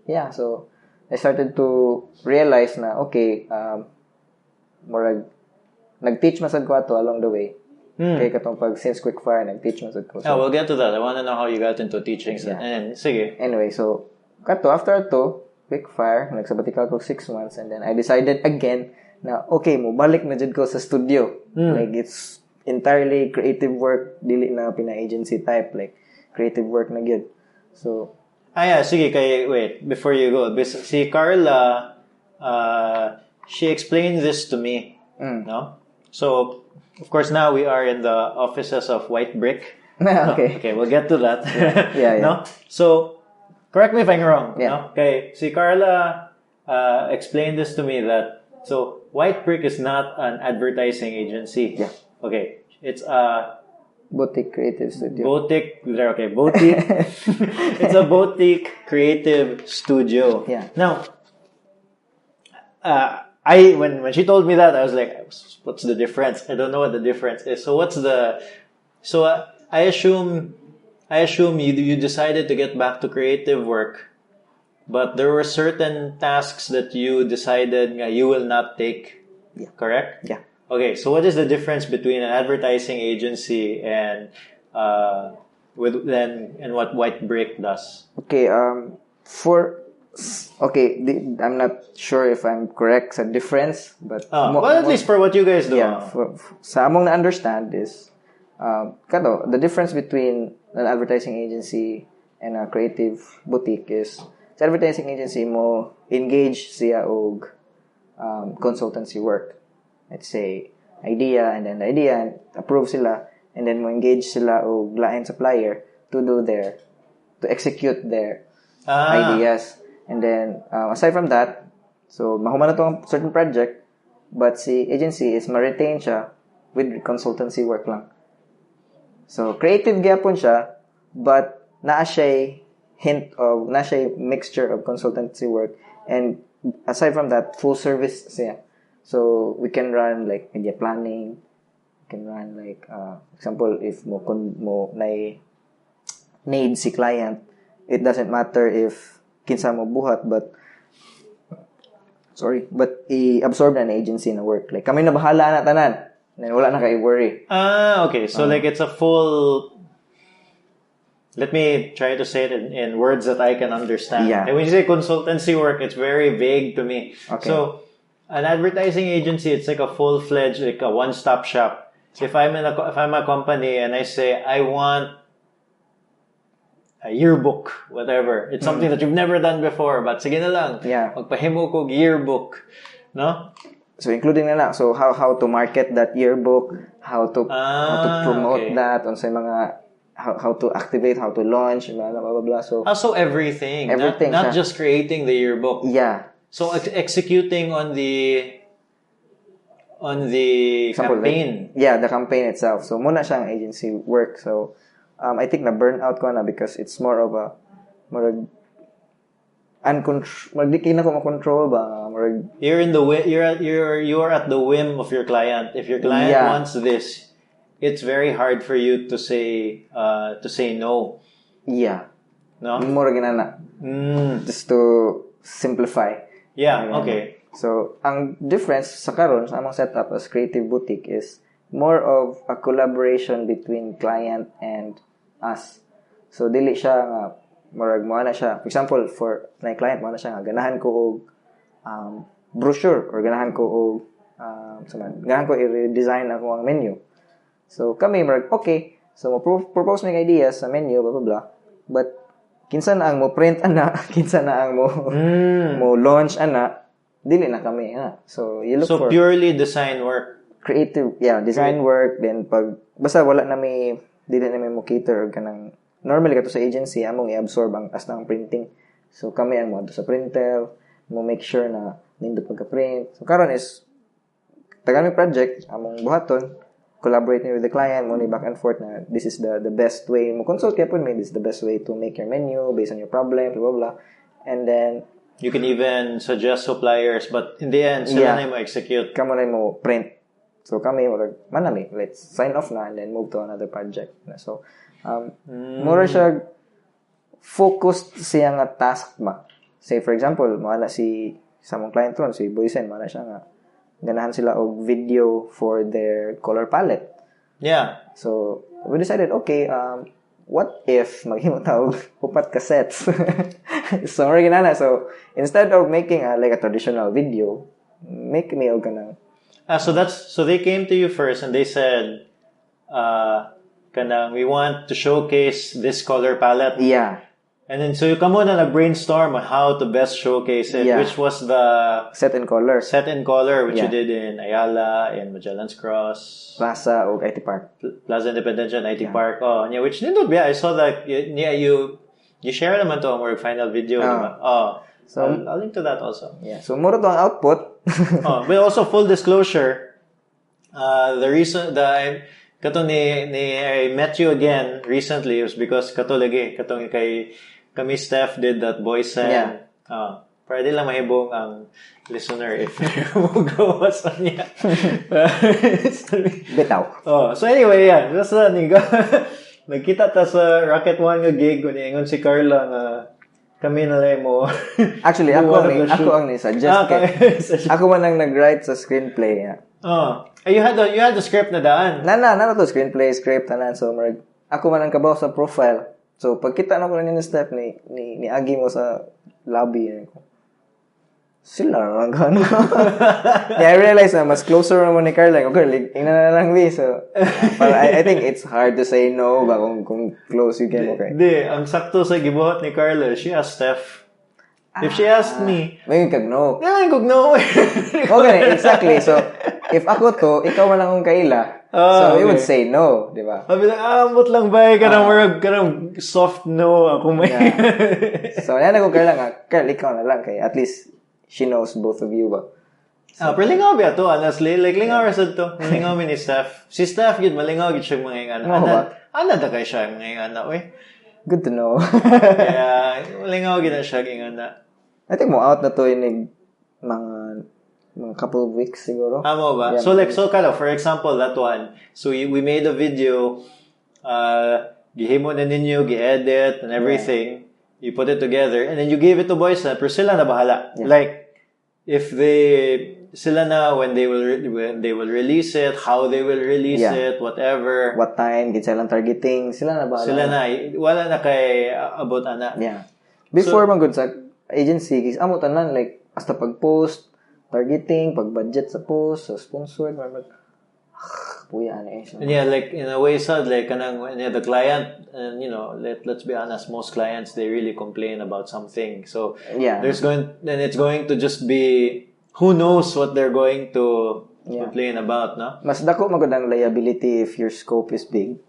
yeah, so I started to realize na okay, murag nag-teach masad ko ato along the way. Kaya katong pag since quick fire nag-teach masad ko. So, we'll get to that. I want to know how you got into teaching. Yeah. And sige. Anyway, so after quick fire, nag-sabbatical ko 6 months and then I decided again na okay, mo balik na jud ko sa studio. Like it's entirely creative work, dili na pina-agency type, like creative work na gyud. So yeah, sige, wait, before you go. Si Carla, she explained this to me, no? So, of course, now we are in the offices of White Brick. Okay. Okay, we'll get to that. Yeah. No? So, correct me if I'm wrong. Yeah. No? Okay, si Carla explained this to me that, so, White Brick is not an advertising agency. Yeah. Okay, it's a boutique creative studio. Boutique. It's a boutique creative studio. Yeah. Now, when she told me that, I was like, what's the difference? I don't know what the difference is. So I assume you decided to get back to creative work, but there were certain tasks that you decided you will not take. Yeah. Correct? Yeah. Okay, so what is the difference between an advertising agency and what White Brick does? Okay, I'm not sure if I'm correct sa difference, but at least for what you guys do. Yeah, sa among na understand is the difference between an advertising agency and a creative boutique is sa advertising agency mo engage siya og consultancy work. Let's say idea, and then the idea approve sila, and then mo engage sila og lain supplier to execute their ideas. And then aside from that, so mahuman na tong certain project, but si agency is ma-retain siya with consultancy work lang. So creative gyapon siya, but naa siya mixture of consultancy work, and aside from that, full service siya. So we can run like media planning, we can run like example if mo need si client, it doesn't matter if kinsa mo buhat, but i-absorb na agency na work. Like kami na bahala na tanan. Then wala na kay worry. Okay. So like it's a full. Let me try to say it in words that I can understand. Yeah. And when you say consultancy work, it's very vague to me. Okay. So an advertising agency, it's like a full-fledged, like a one-stop shop. So if I'm a company and I say I want a yearbook, whatever, it's something that you've never done before, but sige na lang. Yeah. Magpahimo ko yearbook, no? So including na so how to market that yearbook, how to promote that, on sa mga how to activate, how to launch, blah blah blah. So everything, not just creating the yearbook. Yeah. So executing on the campaign. Like, the campaign itself. So muna siyang agency work. So I think na burnout ko na because it's more of a di kina ko makontrol ba. You're at the whim of your client. If your client wants this, it's very hard for you to say no. Yeah. No? More ginana. Just to simplify. Yeah, okay. So, ang difference sa karon sa among setup as creative boutique is more of a collaboration between client and us. So, dili siya nga murag mo na siya. For example, for my client mo na siya nga ganahan ko og brochure or ganahan ko i-redesign ako ang menu. So, kami murag okay. So, mo propose my ideas sa menu blah blah blah. But kinsa na ang mo print ana, kinsa na ang mo launch ana, dili na kami ana. So you look for purely design work, creative, design work, then pag basta wala na may dili na may mo cater og kanang normally kato sa agency among i-absorb ang task ng printing. So kami ang mo sa printer, mo make sure na nindot pagka-print. So karon is tagaan mi project among buhaton, collaborating with the client, money back and forth na this is the best way mo consult kaya po this is the best way to make your menu based on your problem, blah blah blah. And then you can even suggest suppliers, but in the end, sila na mo execute. Kamo na mo print. So kami, manami, let's sign off na and then move to another project. So, mura siya focused siya nga task ba. Say, for example, maana sa mong client ron, si Boysen, maana siya nga, ganahan sila og video for their color palette. Yeah. So, we decided, okay, what if maghimo tawag upat cassettes? So, so instead of making like a traditional video, make me og kanang so they came to you first and they said kanang we want to showcase this color palette. Yeah. And then so you come on and brainstorm on how to best showcase it, which was the set in color, which you did in Ayala, in Magellan's Cross, Plaza o IT Park, Plaza Independencia and IT Park. Oh, yeah, which nindot I saw that you share naman to our final video, diba? Oh, so I'll link to that also. Yeah. So muro to ang output. But also full disclosure, the reason that I met you again recently was because katong kami Steph did that Boysen. Yeah. Pwede lang mahibong ang listener if mo gawa sa niya. Bitaw. So anyway, yeah. Just nagkita ta sa Rocket One nga gig kung ingon si Carla nga kami na lang mo. Actually, ako ang ni-suggest. Ako man ang nag-write sa screenplay. You had the script na daan. Na to screenplay, script, tanan. So, ako man ang kabaw sa profile. So, pagkita na ko na ni Steph, ni Agi mo sa lobby. Sila na lang gano'n. I realized na mas closer mo ni Carla. Okay, ina na lang vi. So, I think it's hard to say no ba kung close you can. Okay. Hindi, ang sakto sa gibuhat ni Carla, she asked Steph. If she asked me, may kag no. May kag no. Okay, exactly. So, if ako to, ikaw man akong kaila. So, you would say no, di ba? Sabi lang, ambot lang ba? Kanang soft no. Ako may. Yeah. So, yan ako Carla nga. Carla, ikaw na lang. Kaya at least, she knows both of you ba? So, pero lingaw ba ito, honestly? Like, lingaw rasad to. Lingaw mi ni Steph. Si Steph, yun, malingaw yun siya mga ingana. Ano da kayo siya mga ingana, we? Good to know. Kaya, malingaw yun na siya ingana. I think mo out na to yung mga couple of weeks siguro. Amo ba? Yeah, so kala, for example, that one. So we made a video, gihimo na ninyo, gi-edit and everything. You put it together and then you gave it to Boysen, pero sila na bahala. Yeah. Like, if sila na when they will release it, how they will release it, whatever. What time, gid silang targeting, sila na bahala. Sila na, wala na kay abot ana. Yeah. Before man good sa agency, amo tanan like hasta pag-post, targeting, pag-budget sa post, sa sponsored, puya na eh. Yeah, like in a way sad, like kanang the client, and let's be honest, most clients they really complain about something. So it's going to just be who knows what they're going to complain about, no? Mas dako magud ang liability if your scope is big.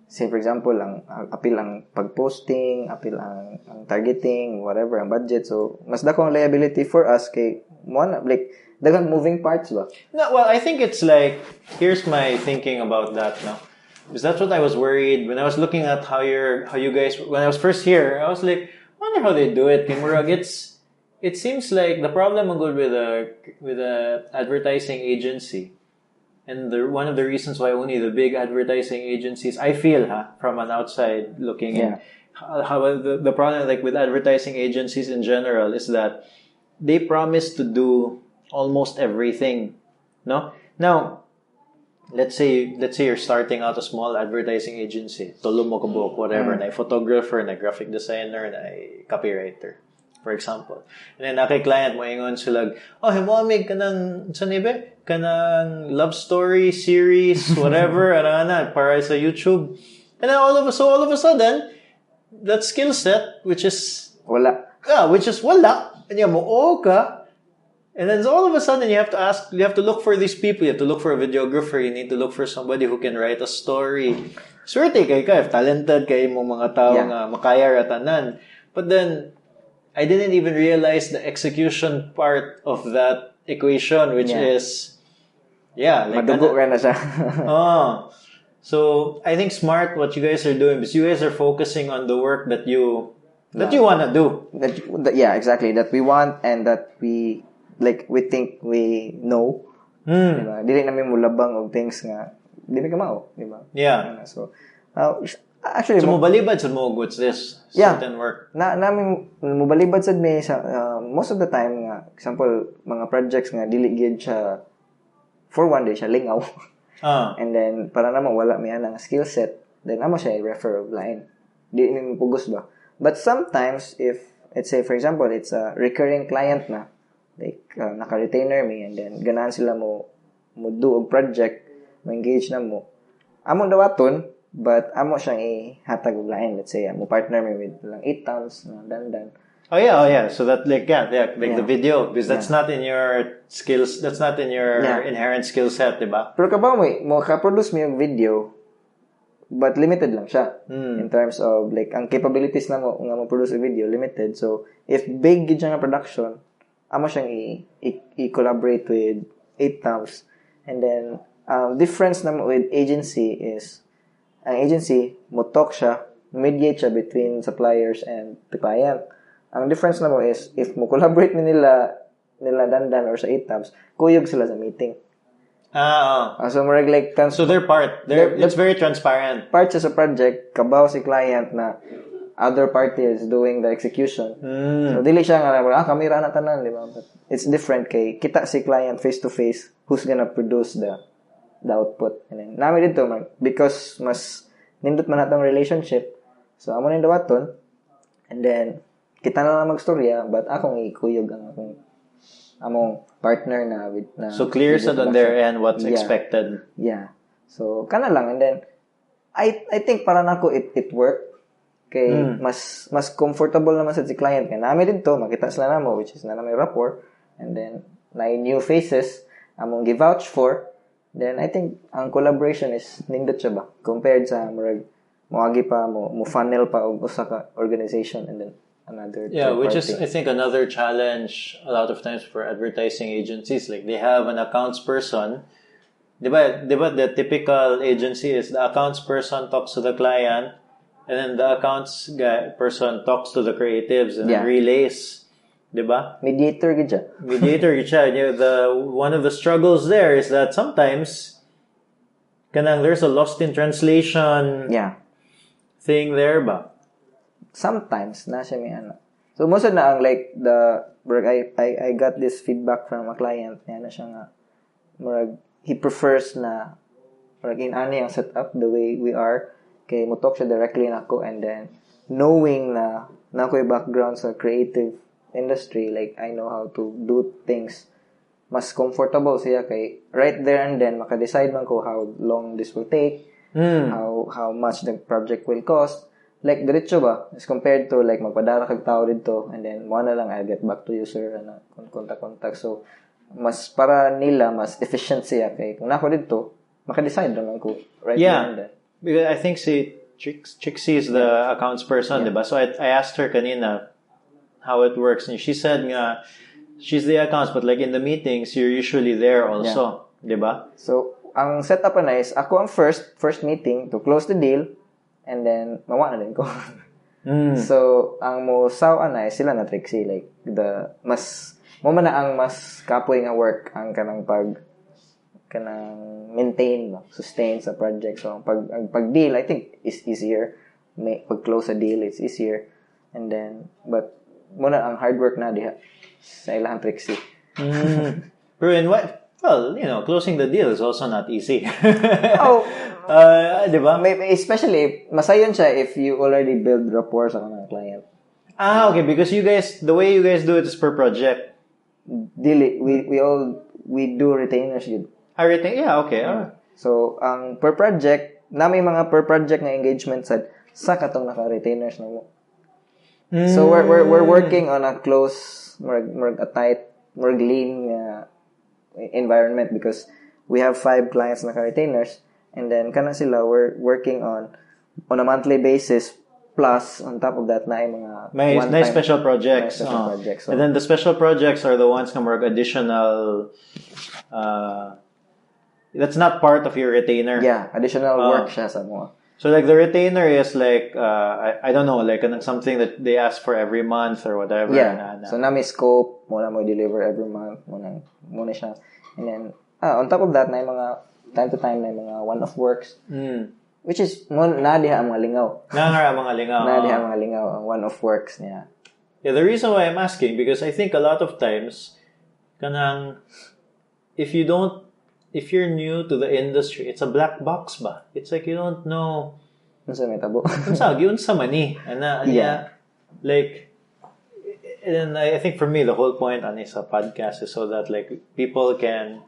Say for example, apil ang pag-posting, apil ang targeting, whatever, ang budget. So, mas dako ang liability for us kay like daghang moving parts ba? No, well, I think it's like here's my thinking about that now. Because that's what I was worried when I was looking at how you guys when I was first here. I was like, I wonder how they do it. It seems like the problem with a advertising agency. And one of the reasons why only the big advertising agencies, I feel, from an outside looking in, how the problem like with advertising agencies in general is that they promise to do almost everything, no? Now, let's say you're starting out a small advertising agency, tulong mo kabuk, whatever, na photographer, na graphic designer, na copywriter, for example. And then nakay client mo ingon sila, himamig kanang sanibe, kanang love story series, whatever, para sa YouTube. And then all of a sudden, that skill set, which is wala. Yeah, which is wala. And mo ka. And then all of a sudden, you have to look for these people. You have to look for a videographer. You need to look for somebody who can write a story. Swerte kay ka, if talented kay mo mga tao nga makaya ratanan. But then, I didn't even realize the execution part of that equation, which is, like madugo ka na siya. So I think smart what you guys are doing, because you guys are focusing on the work that you want to do. Exactly. That we want and that we think we know. Diba? Dili namin mulabang og things nga dili ka mao, diba? Yeah. So actually, so mobalibad sa mo what's this certain work. Namin mobalibad sad me sa most of the time nga example mga projects nga dili gyud siya for one day siya lingaw. And then para naman wala may anang skill set, then amo siya i-refer of line. Di mi pugos ba. But sometimes if let's say for example it's a recurring client na like naka-retainer me and then ganahan sila mo do og project, mo engage na mo. Amo dawaton but amo siyang ihatag og line. Let's say mo partner me with lang 8 towns na dandan. Oh yeah. So that the video, because that's not in your skills. That's not in your inherent skill set, diba? Pero kabaw mo ka-produce mo yung video, but limited lang siya in terms of like ang capabilities na mo nga mo produce a video limited. So if big gid siya nga production, amo siyang i-collaborate with 8 towns, and then difference na mo with agency is ang agency mo talk siya, mediate siya between suppliers and the client. Ang difference na mo is, if mo collaborate nila dandan or sa 8 tabs, kuyog sila sa meeting. So, more like, so they're it's very transparent. Part sa project, kabaw si client na other party is doing the execution. So, dili siya nga, kamera na tanan, di ba? But it's different kay kita si client face-to-face who's gonna produce the output. And then, namin dito, because mas nindot man natong relationship, so, amo nindot waton, and then, kita na lang magstorya, but akong ikuyog ang among partner na so clear sa on their end what's expected. Yeah. So kana lang, and then I think para nako it worked. Kay mas comfortable naman sa si client kay nami didto makita sila namo, which is na may rapport, and then na new faces among gi-vouch for, then I think ang collaboration is nindot siya ba compared sa murag moagi pa mo funnel pa og usa ka organization and then another which is I think another challenge a lot of times for advertising agencies. Like they have an accounts person, diba the typical agency is the accounts person talks to the client, and then the accounts person talks to the creatives and then relays, diba? Mediator gid siya. One of the struggles there is that sometimes there's a lost in translation thing there ba. Sometimes na siya may ano. So most of na ang like I got this feedback from a client niya na siya nga he prefers na in ani ang setup the way we are kay mo talk siya directly nako, and then knowing na nako'y background sa creative industry, like I know how to do things, mas comfortable siya kay right there and then maka-decide man ko how long this will take, how much the project will cost. Like, diretso ba? As compared to, like, magpadara kag tao dito, and then, mo na lang, I'll get back to you, sir, and contact. So, mas para nila, mas efficient siya. Kaya kung nako dito, maka-decide naman ko. Right there and then. Because I think si Trixie is the accounts person, diba? So, I asked her kanina how it works, and she said nga, she's the accounts, but like in the meetings, you're usually there also, diba? So, ang setup na is, ako ang first meeting to close the deal, and then, mawa na din ko. So, ang mo saw na sila na Trixie, like, mo man na ang mas kapoy nga work, ang kanang maintain, sustain sa project. So, pag deal, I think, is easier. Pag close a deal, it's easier. And then, but, muna ang hard work na diha sa ilahang Trixie. Pero in what? Well, closing the deal is also not easy. Diba? Especially, masayon siya if you already build rapport sa kanang client. Okay, because the way you guys do it is per project. Dili, we do retainers yun. Yeah, okay. So, ang per project, may mga per project na engagement sa katong naka-retainers na mo. So, we're working on a close, a tight more lean environment because we have 5 clients na retainers, and then kana sila we're working on a monthly basis, plus on top of that na mga nice special projects. So, and then the special projects are the ones na more additional that's not part of your retainer. Yeah, additional work siya sa mga. So like the retainer is like I don't know, like something that they ask for every month or whatever. Yeah. So na may scope, muna mo deliver every month, muna siya. And then on top of that na yung mga time to time na yung mga one-off works. Which is na diha ang mga lingaw. Na mga lingaw. Na diha ang mga lingaw ang one-off works niya. Yeah, the reason why I'm asking because I think a lot of times kanang if you're new to the industry, it's a black box ba? It's like you don't know. Unsa may tabo? Unsa man ni? Yeah. Like, and I think for me, the whole point on this podcast is so that like people can,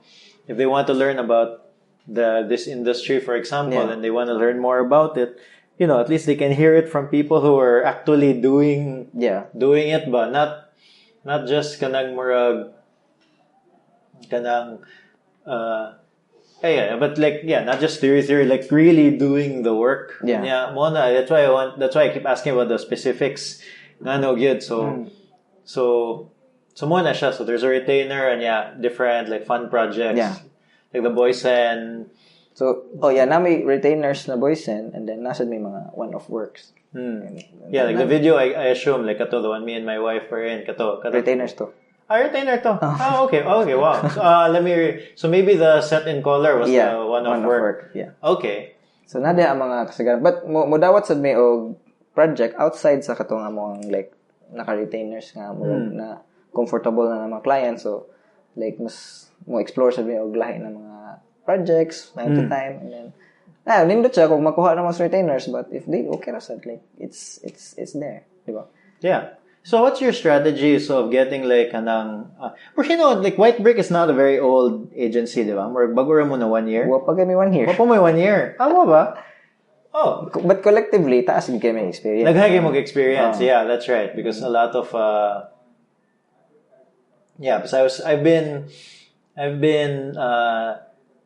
if they want to learn about this industry, for example, and they want to learn more about it, at least they can hear it from people who are actually doing it, but not just kanang murag kanang but like not just theory, like really doing the work. Mona, that's why I keep asking about the specifics. No good. So mona siya. So there's a retainer and different like fun projects. Like the Boysen. So na may retainers na Boysen, and then nasa may mga one-off works. Like the video I assume like kato the one me and my wife were in kato. Retainers to. Retainer to. Okay, wow. So maybe the set in color was the one-off work. Yeah. Okay. So nade ang mga kasagaran, but modawat sad may og project outside sa katong among like naka-retainers nga mo na comfortable na mga clients, so like mas mo explore sad may og lahi na mga projects time to time, and then nindot siya kung makuha na mga retainers, but if they okay ra sad, like it's there, di ba? Yeah. So what's your strategy of getting like kanang like White Brick is not a very old agency, di ba? Bago ra mo na 1 year. Wa pa kami 1 year. Wa pa mo 1 year. Tama ba? Oh, but collectively taas gid kami experience. Naghagi mo experience. Yeah, that's right, because a lot of because I've been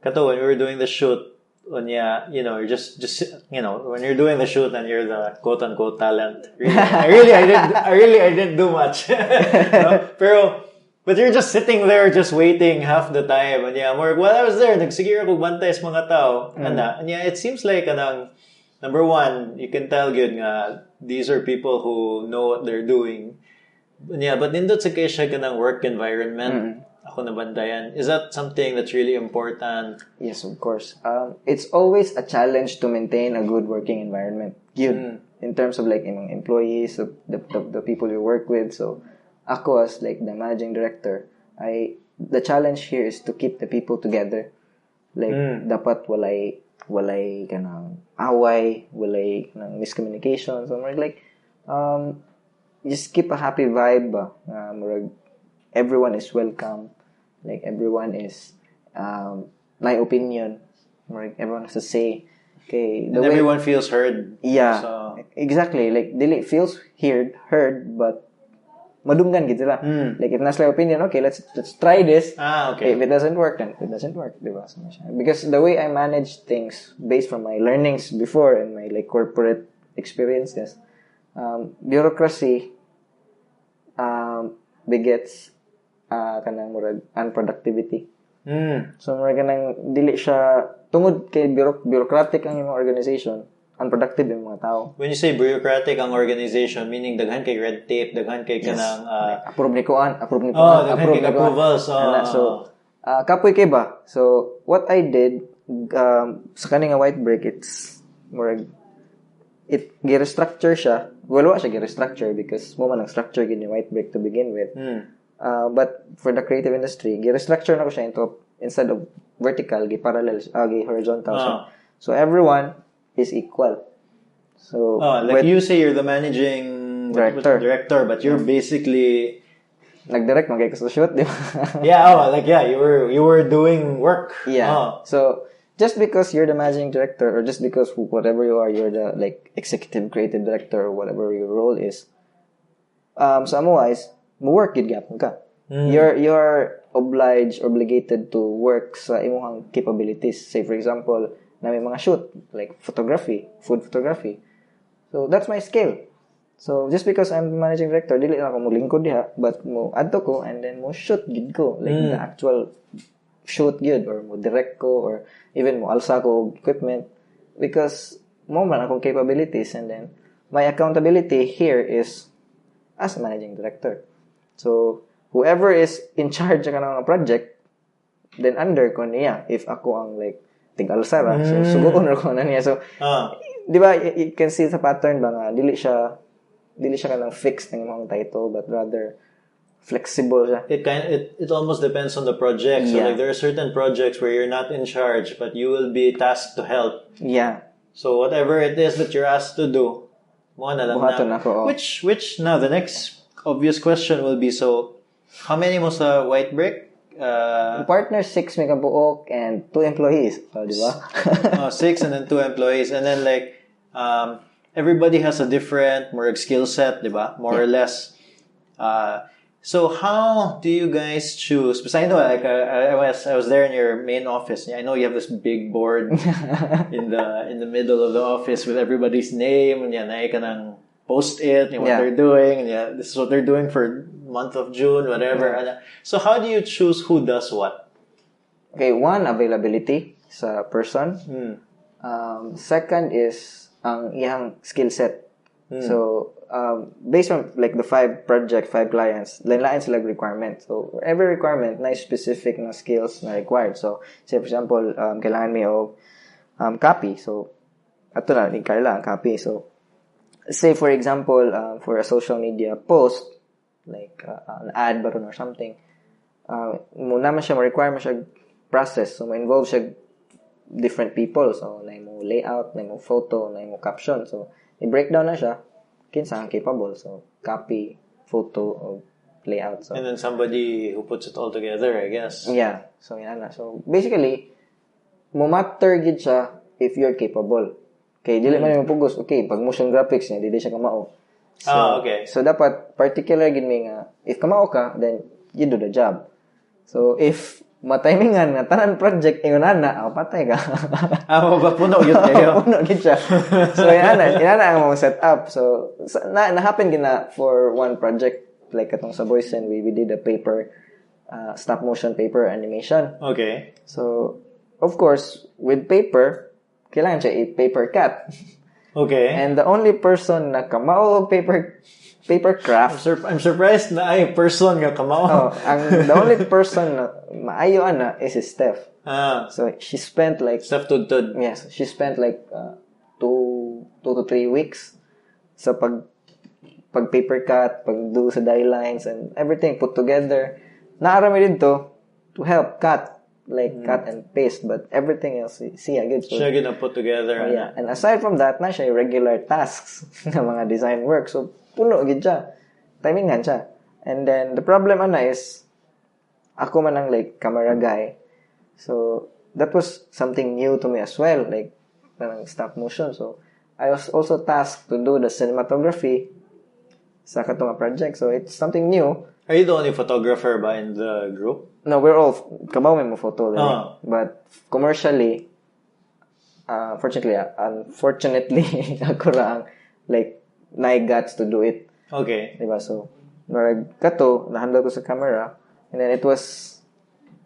kato when we were doing the shoot you're just when you're doing the shoot and you're the quote unquote talent. Really, I didn't do much. But you're just sitting there just waiting half the time. And while I was there, nagsigir ako bantay sa mga tao. And it seems like number one, you can tell good nga these are people who know what they're doing. But nindot sa kay siya ganang work environment. Ako nabandayan. Is that something that's really important? Yes, of course. It's always a challenge to maintain a good working environment. In terms of like employees, the people you work with. So, ako as like the managing director, the challenge here is to keep the people together. Like dapat walay kanang away, walay kanang miscommunication. So like just keep a happy vibe ba. Everyone is welcome. Like everyone is my opinion. Like everyone has to say. Okay, and everyone feels heard. Yeah, so. Exactly. Like dili feels heard, but madunggan gid sila. Like if nasa opinion, okay, let's try this. Okay. If it doesn't work, then it doesn't work, diba? Because the way I manage things based from my learnings before and my like corporate experiences, bureaucracy begets kanang murag unproductivity. So murag kanang dili siya tungod kay bureaucratic ang imong organization, unproductive yung mga tao. When you say bureaucratic ang organization, meaning daghan kay red tape, daghan kay kanang approve ni kuan, approvals. So kapoy kay ba? So what I did sa kaning White Brick, it's murag it gi-restructure siya. Well, wa siya gi-restructure because mo man ang structure gid ni White Brick to begin with. But for the creative industry, gi-restructure na ko siya into instead of vertical, gi-parallel, gi-horizontal. So everyone is equal. So like you say you're the managing director, but you're basically nag-direct man kay ko sa shoot, di ba? you were doing work. Yeah. So just because you're the managing director, or just because whatever you are, you're the like executive creative director or whatever your role is, sa amo wise mo work gid gyapon ka. You're obligated to work sa imong capabilities. Say for example, na may mga shoot like photography, food photography. So that's my skill. So just because I'm managing director, dili lang ako mo lingkod diha, but mo adto ko and then mo shoot gid ko like the actual shoot gid or mo direct ko or even mo alsa ko equipment because mo man akong capabilities and then my accountability here is as managing director. So whoever is in charge ng mga project, then under ko niya if ako ang like tig-alsara. So sugoon ko na niya. So di ba you can see sa pattern ba nga dili siya kanang fixed ng imong title but rather flexible siya. It almost depends on the project. So like there are certain projects where you're not in charge but you will be tasked to help. Yeah. So whatever it is that you're asked to do, mo na lang na. Which now the next obvious question will be, so how many mo sa White Brick? Partner 6 may kabuok and 2 employees. So, di ba? 6 and then 2 employees. And then like, everybody has a different more skill set, di ba? More or less. So how do you guys choose? Because I know, like, I was there in your main office. I know you have this big board in the middle of the office with everybody's name. And na ka nang post it, what they're doing. And this is what they're doing for month of June, whatever. So how do you choose who does what? Okay, one, availability sa person. Second is ang iyang skill set. So based on like the 5 clients, lain-lain sila requirement. So every requirement na specific na skills na required. So say for example, kailangan may copy. So ato na ni Carla ang copy. So say for example, for a social media post like an ad baron or something, muna man siya ma-require mo siya process. So ma-involve siya different people. So na mo layout, na mo photo, na mo caption. So i-breakdown na siya kinsa ang capable. So copy, photo, or layout. So and then somebody who puts it all together, I guess. Yeah. So yan na. So basically mo matter gid siya if you're capable. Okay, dili man mo pugos. Okay, pag motion graphics niya dili siya kamao. So, okay. So dapat particular gid mi nga if kamao ka, then you do the job. So if matimingan nga tanan project ingon ana, patay ka. Puno gyud kayo. Puno gid siya. So inana ang mga set up. So na happen gina for one project like katong sa Boysen, we did a paper stop motion paper animation. Okay. So of course with paper kailangan siya i-paper cut. Okay. And the only person na kamao paper craft. I'm surprised na ay person nga kamao. The only person na maayo ana is Steph. So she spent like Steph Tudtud. Yes, she spent like 2 to 3 weeks sa pag paper cut, pag do sa die lines and everything put together. Naarami dito to help cut. Like cut and paste, but everything else siya gid. Siya gid na put together. Yeah, and aside from that, na siya regular tasks na mga design work. So puno gid siya. Timingan siya. And then the problem ana is ako man ang like camera guy. So that was something new to me as well, like parang stop motion. So I was also tasked to do the cinematography sa katong project. So it's something new. Are you the only photographer ba in the group? No, we're all kabaw may mo photo but commercially unfortunately ako ra like naay guts to do it. Okay. Diba? So marag kato na-handle ko sa camera and then it was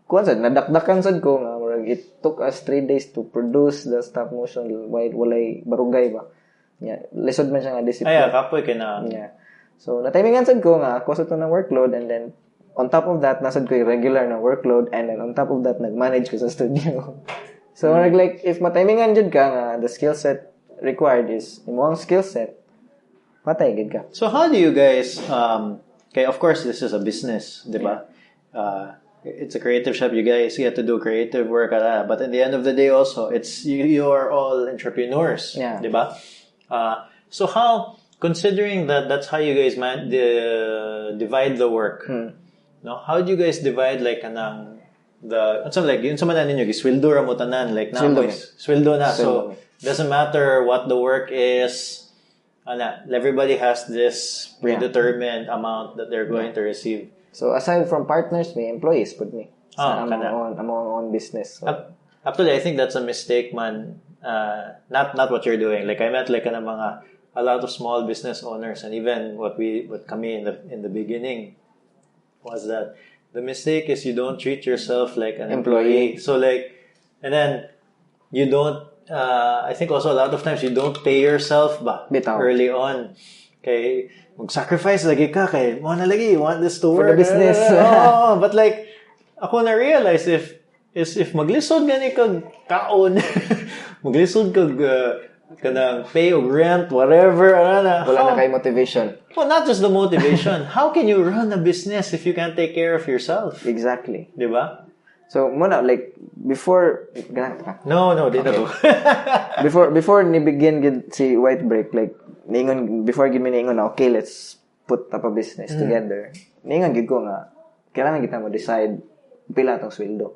nadakdakan sad ko nga marag it took us 3 days to produce the stop motion while walay barugay ba. Yeah, lisod man siya nga discipline. Kapoy kay na. Yeah. So natimingan sad ko nga ako sa to na workload and then on top of that, nasad ko yung regular na workload and then on top of that, nag-manage ko sa studio. So, like, if matimingan dyan ka nga, the skill set required is imong skill set, patay gid ka. So, how do you guys, okay, of course, this is a business, di ba? It's a creative shop. You guys get to do creative work, but at the end of the day also, it's you are all entrepreneurs, di ba? So, how, considering that that's how you guys divide the work, no, how do you guys divide like kanang like yun sa manan ninyo gisweldo ra mo tanan like na sweldo na so doesn't matter what the work is everybody has this predetermined amount that they're going to receive. So aside from partners, may employees pud me. So Oh, I'm on business. So. Actually, I think that's a mistake, man. Not what you're doing. Like I met like a lot of small business owners, and even what kami in the beginning was that the mistake is you don't treat yourself like an employee. So like, and then you don't. I think also a lot of times you don't pay yourself early on. Okay, mag-sacrifice lagi ka kay mo na lagi. You want this to work for the business. Oh, but like ako na realize if maglisod gani kag kaon, maglisod kag kanang pay or rent, whatever, wala na kay motivation. Well, not just the motivation. How can you run a business if you can't take care of yourself? Exactly. Diba? So, muna, like, before... No, di na to. before ni begin gid si White Break, like, before gid mi niingon na, okay, let's put up a business together. Niingon gid ko nga, kailangan kita mo decide pila tong sweldo.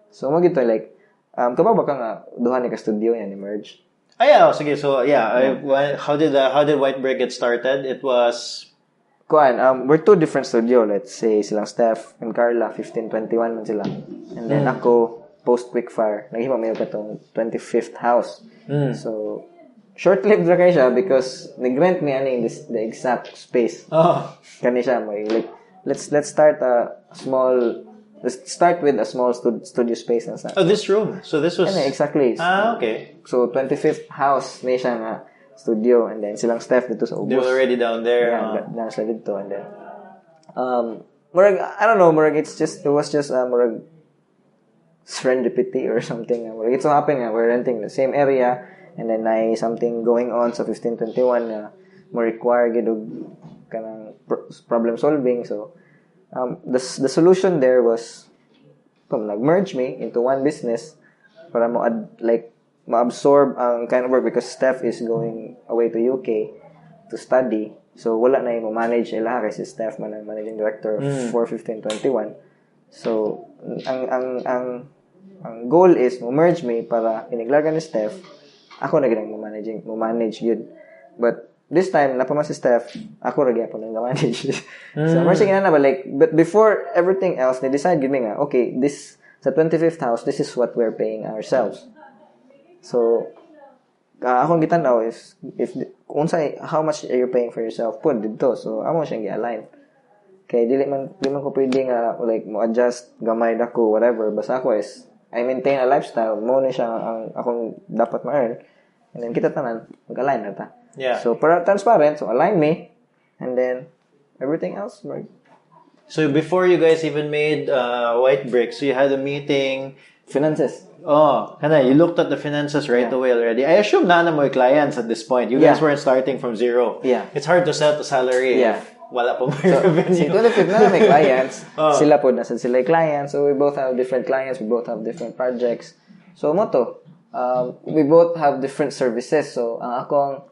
So, mo gito, like, kababa ka nga, duha ni ka studio yan, emerge. Sige. So, how did White Break get started? It was... we're two different studio. Let's say silang Steph and Carla, 1521 man sila. And then ako, post Quickfire. Naghima mayo ka tong 25th house. So, short-lived ra kay siya because nag-rent me the exact space. Kani siya mo. Like, let's start let's start with a small studio space. This room. So this was... exactly. Okay. So, 25th house na siya nga studio, and then silang Steph dito sa Ubus. They were already down there. Nasa dito, and then murag, I don't know, murag it was just murag serendipity or something. Murag it so happened nga we're renting the same area, and then something going on sa 1521 na mo require gid og kanang problem solving. So the solution there was nag-merge me into one business para mo ma-absorb ang kind of work because Steph is going away to UK to study. So, wala na yung manage nila kasi Steph man ang managing director for 1521. So, ang goal is mo-merge me para iniglagan ni Steph. Ako na ginang mo-manage yun. But, this time, napama si Steph, ako ra gyapon ang manage. So, merging na ba, like, but before everything else, they decide gid nga, okay, this, sa 25th house, this is what we're paying ourselves. So, akong gitanaw is how much are you paying for yourself pud dito. So, amo siyang gi-align. Kay di man ko pwede nga like mo adjust gamay dako whatever. Basta ako is I maintain a lifestyle mo ni siya ang akong dapat ma-earn. And then kita tanan mag-align na ta. Yeah. So, para transparent, so align me and then everything else. So, before you guys even made White Brick, so you had a meeting. Finances. You looked at the finances right away already. I assume nana mo clients at this point. You guys weren't starting from zero. Yeah. It's hard to set a salary if wala pa mo revenue. Si 25 na may clients. Sila po nasa sila clients. So we both have different clients. We both have different projects. So we both have different services. So ang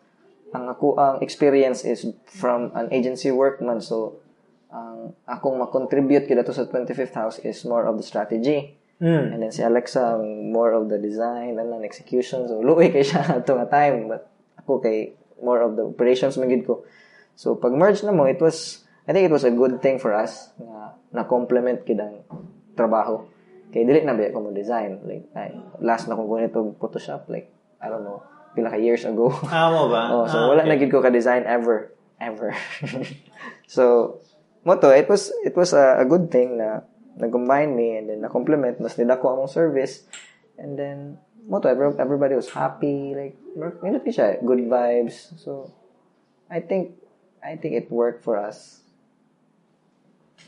experience is from an agency workman. So akong ma-contribute kita to sa 25th house is more of the strategy. And then si Alexa, more of the design and execution. So, luoy kay siya ito nga time. But ako kay more of the operations magid ko. So, pag merge na mo, I think it was a good thing for us na complement kidang trabaho. Kay dili na ba ko mo design. Like, last na kong gunit og Photoshop. Like, I don't know, pila ka years ago. Mo ba? So, wala na gid ko ka-design ever. So, it was a good thing na nag-combine me and then na-complement mas nila ko among service and then everybody was happy like siya, good vibes. So I think it worked for us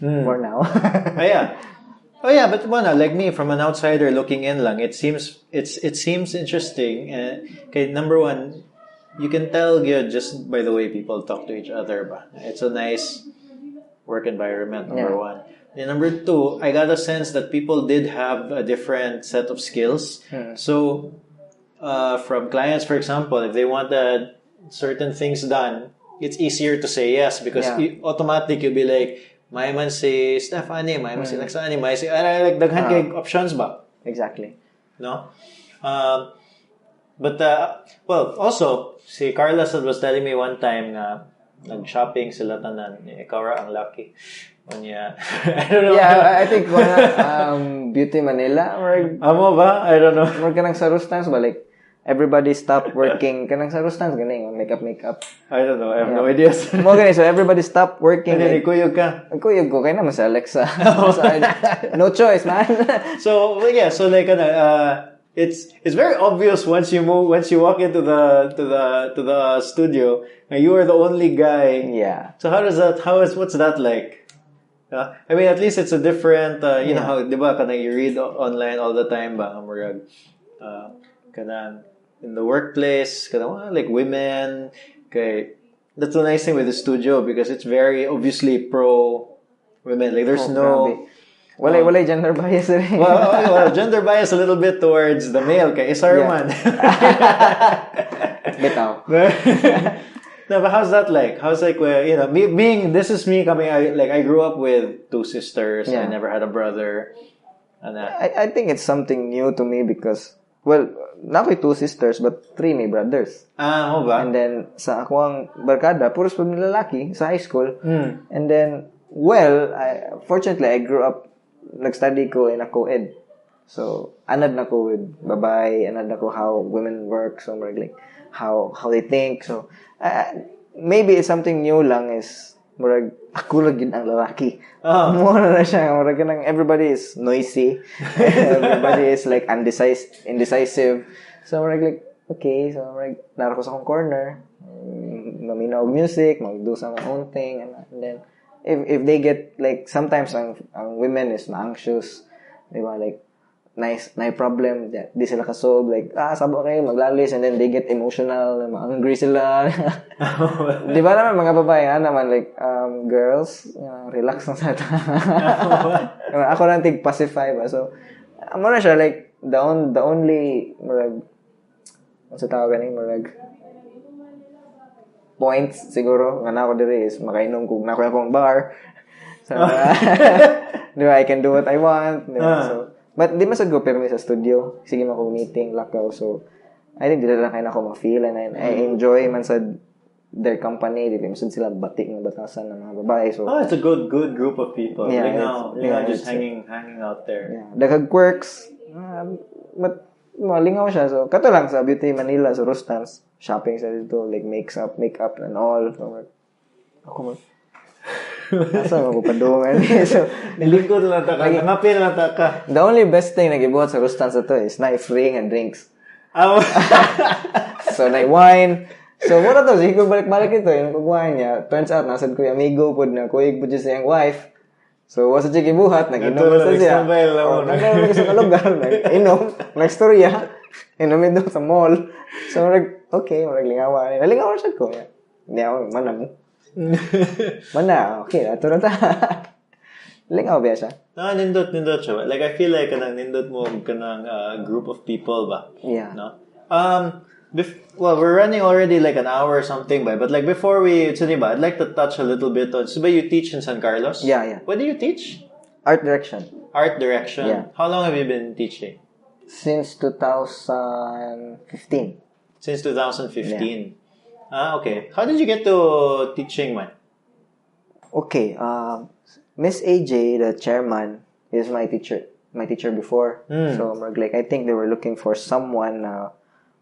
for now. But like me from an outsider looking in lang, it seems interesting. Okay, number one, you can tell just by the way people talk to each other ba. It's a nice work environment, number one. And number two, I got a sense that people did have a different set of skills. So, from clients, for example, if they wanted certain things done, it's easier to say yes because automatically you'll be like, may man si Stephanie, may man si Lexani, may si... like, daghan kay options ba? Exactly. No? But also, si Carla was telling me one time na nag-shopping sila tanan. Ikaw ra ang lucky. Yeah. I don't know. Yeah, I think Beauty Manila or Amo ba? I don't know. more kanang sa Rustans ba like everybody stop working kanang sa Rustans ganing makeup. I don't know. I have no idea. Mo gani so everybody stop working. Hindi, kuyog ka. Kuyog ko kay naman sa Alexa. No choice, man. So yeah, so like it's very obvious once you walk into the studio and you are the only guy. Yeah. So what's that like? I mean, at least it's a different, you know how, di ba, kanang you read online all the time ba, murag, kanang in the workplace, kanang like women, okay, that's the nice thing with the studio because it's very obviously pro women. Like there's no, wala gender bias rin. well, gender bias a little bit towards the male, kay isar man. Bitaw. No, but how's that like? How's like where this is me coming. I grew up with two sisters. I never had a brother. And I think it's something new to me because not with two sisters but three ni brothers. Mo ba? And then sa akong barkada puros pa lalaki sa high school. And then fortunately I grew up nag-study ko in a co-ed. So anad na ko with babae, anad na ko how women work, so like how they think. So maybe it's something new lang is murag ako lagi ang lalaki. Mura na siya murag nang everybody is noisy. Everybody is like indecisive. So murag like okay, so murag nara ko sa akong corner, maminaw og music, magdo sa akong own thing, and then if they get like sometimes ang women is anxious, di ba, like nice problem that di sila ka-solve, like sabo kayo maglalis, and then they get emotional, angry sila. Di ba naman mga babae naman like girls, relax lang sa ta. Ako lang tig-pacify ba, so mo na siya like the only murag sa tawag ganing murag points siguro nga nako diri is makainom kung nako akong bar. So di ba, I can do what I want, diba? So but di masad ko permi sa studio. Sige man ko meeting, lakaw. So, I think dila lang kayo na ako ma-feel. And I enjoy man sa their company. Di ba masad sila batik ng batasan ng mga babae. So, it's a good group of people. Yeah, lingaw just hanging out there. Yeah. Daghang quirks. But, lingaw siya. So, kato lang sa Beauty Manila, sa Rustans, shopping sa dito, like makeup and all. So, ako asa mo padungan. So, nilingkod lang ta ka. Ngapil lang ta ka. The only best thing na gibuhat sa Rustans ito is na free and drinks. So, na wine. So, mura to. Sige ko balik-balik ito. Yung pag-wine niya. Turns out, nasad ko yung amigo po na kuyig po siya yung wife. So, wasa siya gibuhat. Nag-inom sa siya. Nag-inom sa kalugar. Nag-inom. Nag-storya. Inumin doon sa mall. So, okay. Lingawan. Nalingawan siya ko. Hindi ako, manam. Mana, okay, ato na ta. Lingaw ba siya? Nindot siya. Like, I feel like nindot mo kanang group of people ba? Yeah. No? Well, we're running already like an hour or something ba? But like before I'd like to touch a little bit on, so ba you teach in San Carlos? Yeah. What do you teach? Art direction. Art direction? Yeah. How long have you been teaching? Since 2015. Since 2015. Yeah. Okay. How did you get to teaching, man? Okay. Miss AJ, the chairman, is my teacher before. So, like, I think they were looking for someone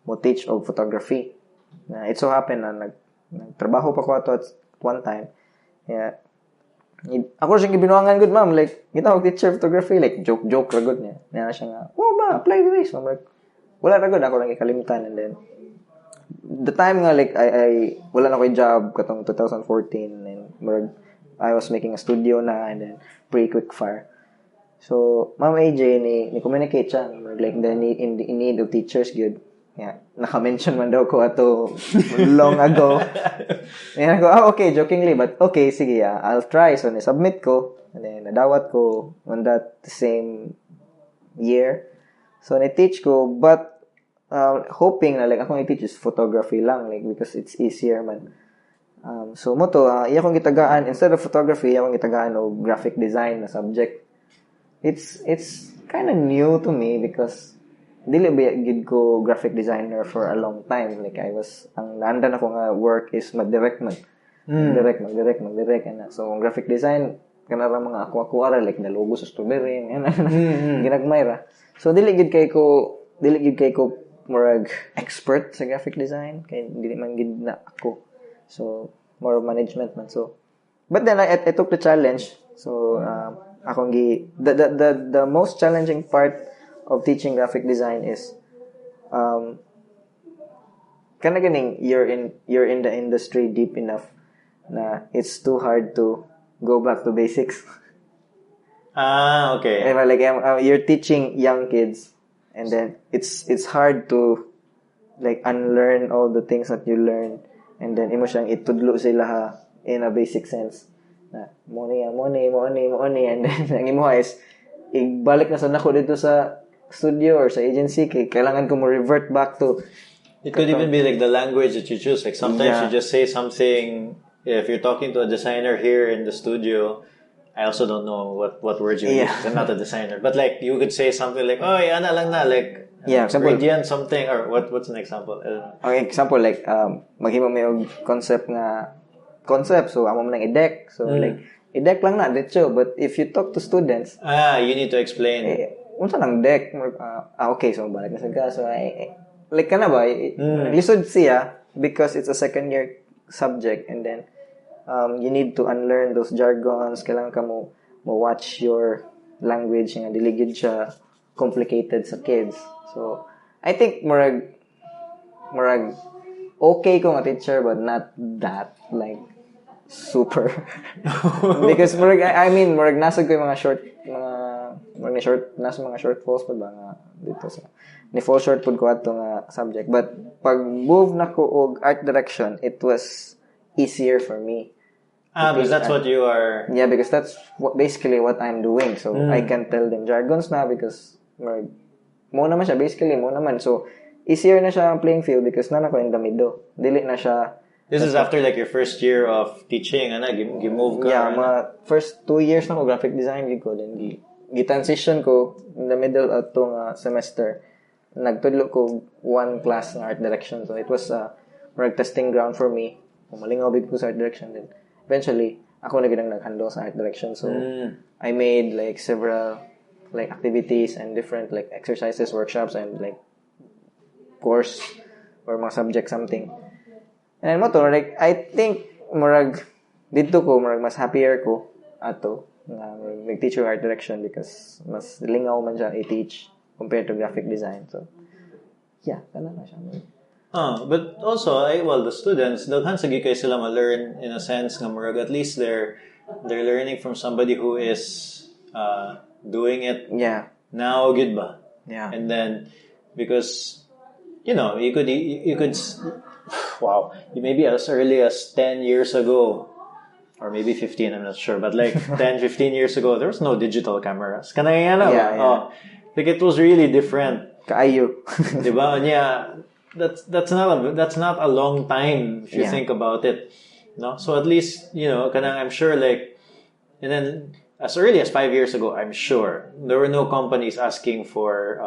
mo teach of photography. It so happened na nagtrabaho pa ko ato at one time. Yeah. Ako siyang gibinuangan good, ma'am. Like, gitawag teacher photography. Like, joke ra good niya. Niya siya nga, ba, apply this. So, like, wala ra good. Ako lang ikalimutan. And then, the time nga like I wala na ko job katong 2014 and I was making a studio na and then pre-quick fire. So Ma'am AJ ni communicate siya like the need of teachers good. Yeah, naka-mention man daw ko ato long ago. And I go, okay, jokingly, but okay, sige, I'll try. So ni-submit ko and then nadawat ko on that same year. So ni-teach ko but hoping na like akong i-teach is photography lang like because it's easier man. So mo to iya kong gitagaan instead of photography iya kong gitagaan og graphic design na subject. It's kind of new to me because dili ba gid ko graphic designer for a long time. Like I was ang naandan ako nga work is mag-direct man. Mag-direct and so graphic design kanara mga aqua like nalogo sa strawberry yan ginagmay ra. So dili gid kay ko murag expert sa graphic design kay dili man gid na ako. So more management man. So but then I took the challenge. So the most challenging part of teaching graphic design is kana ganing you're in the industry deep enough na it's too hard to go back to basics. Okay. Like you're teaching young kids, and then it's hard to like unlearn all the things that you learned, and then imo siyang itudlo sila in a basic sense. Na money, and then ang imo is ibalik na sa nako dito sa studio or sa agency kay kailangan ko mo revert back to. It could even be like the language that you choose. Like sometimes you just say something. If you're talking to a designer here in the studio, I also don't know what words you use. I'm not a designer, but like you could say something like, "Oh, ana lang na," like example, gradient something, or what's an example? I don't know. Okay, example like maghimo may og concept. So amo man i-deck. So like i-deck lang na diretso, but if you talk to students, you need to explain. Unsa nang deck? Okay, so balik na sa ka. So like kana ba? Lisod siya because it's a second year subject, and then you need to unlearn those jargons. Kailangan ka mo watch your language nga dili gid siya complicated sa kids. So I think murag okay ko nga teacher, but not that like super. Because murag I mean murag nasag ko yung mga short falls pa ba nga dito sa ni fall short pud ko ato nga subject. But pag move na ko og art direction, it was easier for me. Because that's what you are. Yeah, because that's basically what I'm doing. So I can tell them jargons na because mo naman siya basically mo naman. So easier na siya ang playing field because na ko in the middle. Dili na siya. This is after like your first year of teaching, gimove ka. Yeah, first 2 years na ko graphic design ko, then gi-transition ko in the middle atong semester. Nagtudlo ko one class ng art direction. So it was a testing ground for me. Malingaw big ko sa art direction. Then eventually, ako na ginang nag-handle sa art direction. So I made like several like activities and different like exercises, workshops, and like course or mga subject something. And mo to, like I think dito ko mas happier ko ato nga nag-teach art direction because mas lingaw man siya i-teach compared to graphic design. So yeah, kana na siya. But also, the students, daghan sa gikay sila ma-learn in a sense nga murag at least they're learning from somebody who is doing it now, good ba? Yeah. And then because you could maybe as early as 10 years ago or maybe 15, I'm not sure, but like 10, 15 years ago, there was no digital cameras. Like it was really different. Kaayo. Diba? Yeah. That's not a long time if you think about it. No? So at least, I'm sure like, and then as early as 5 years ago, I'm sure there were no companies asking for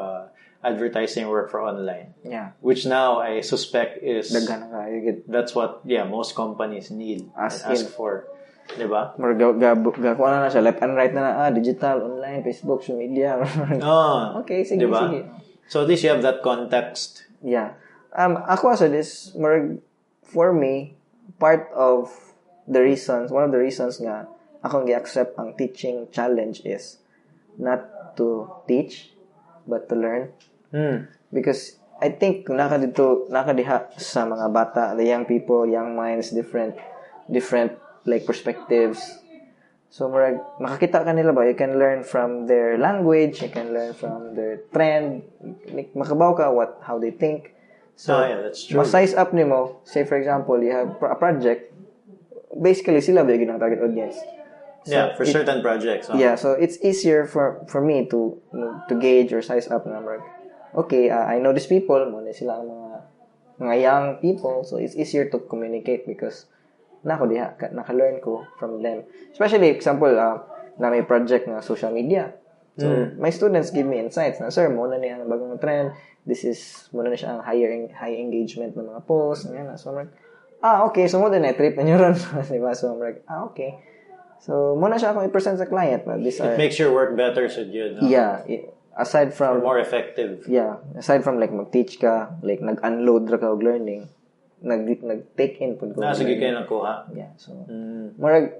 advertising work for online. Yeah. Which now I suspect is that's what most companies need ask for. Diba? Gakuha na siya left and right na digital, online, Facebook, social media. Okay, sige, diba? sige. So at least you have that context. Yeah. Ako sa this, for me, one of the reasons nga akong gi-accept ang teaching challenge is not to teach, but to learn. Because I think nakadiha sa mga bata, the young people, young minds, different like perspectives. So makakita ka nila ba, you can learn from their language, you can learn from their trend, makabaw ka how they think. So that's true. Mas-size up nimo, say for example, you have a project, basically sila ba yung target audience. So for certain projects. Yeah, so it's easier for me to gauge or size up na okay, I know these people, muna sila ang mga young people, so it's easier to communicate because naka-learn ko from them. Especially, example, na may project na social media. So, my students give me insights na, sir, muna niya ang bagong trend, muna na siya ang high engagement ng mga posts, so, okay, so muna na, trip na nyo ron. Diba? So, okay. So, muna siya akong i-present sa client. These It makes your work better, so yun. No? Yeah. Aside from... Or more effective. Yeah. Aside from like mag-teach ka, like nag-unload ra ka og learning, nag-take in po. Sige kayo nakuha. Yeah. So, marag,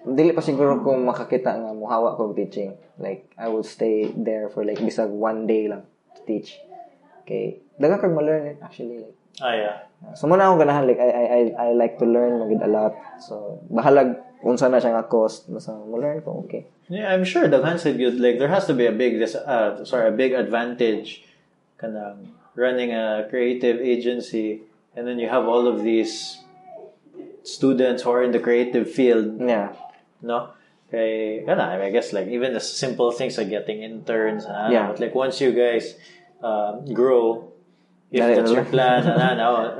dili pa siguro kung makakita nga muhawa ko teaching. Like, I would stay there for like bisag 1 day lang to teach. Okay. Daga kag ma-learn it actually. Like, yeah. So, muna akong ganahan. Like, I like to learn magid a lot. So, bahalag unsa na siya nga cost. Basta mo-learn ko, okay. Yeah, I'm sure daghan said good. Like, there has to be a big advantage kanang running a creative agency, and then you have all of these students who are in the creative field. Yeah. No? Okay, I guess like even the simple things like getting interns. Yeah. But like once you guys grow, if that's your plan,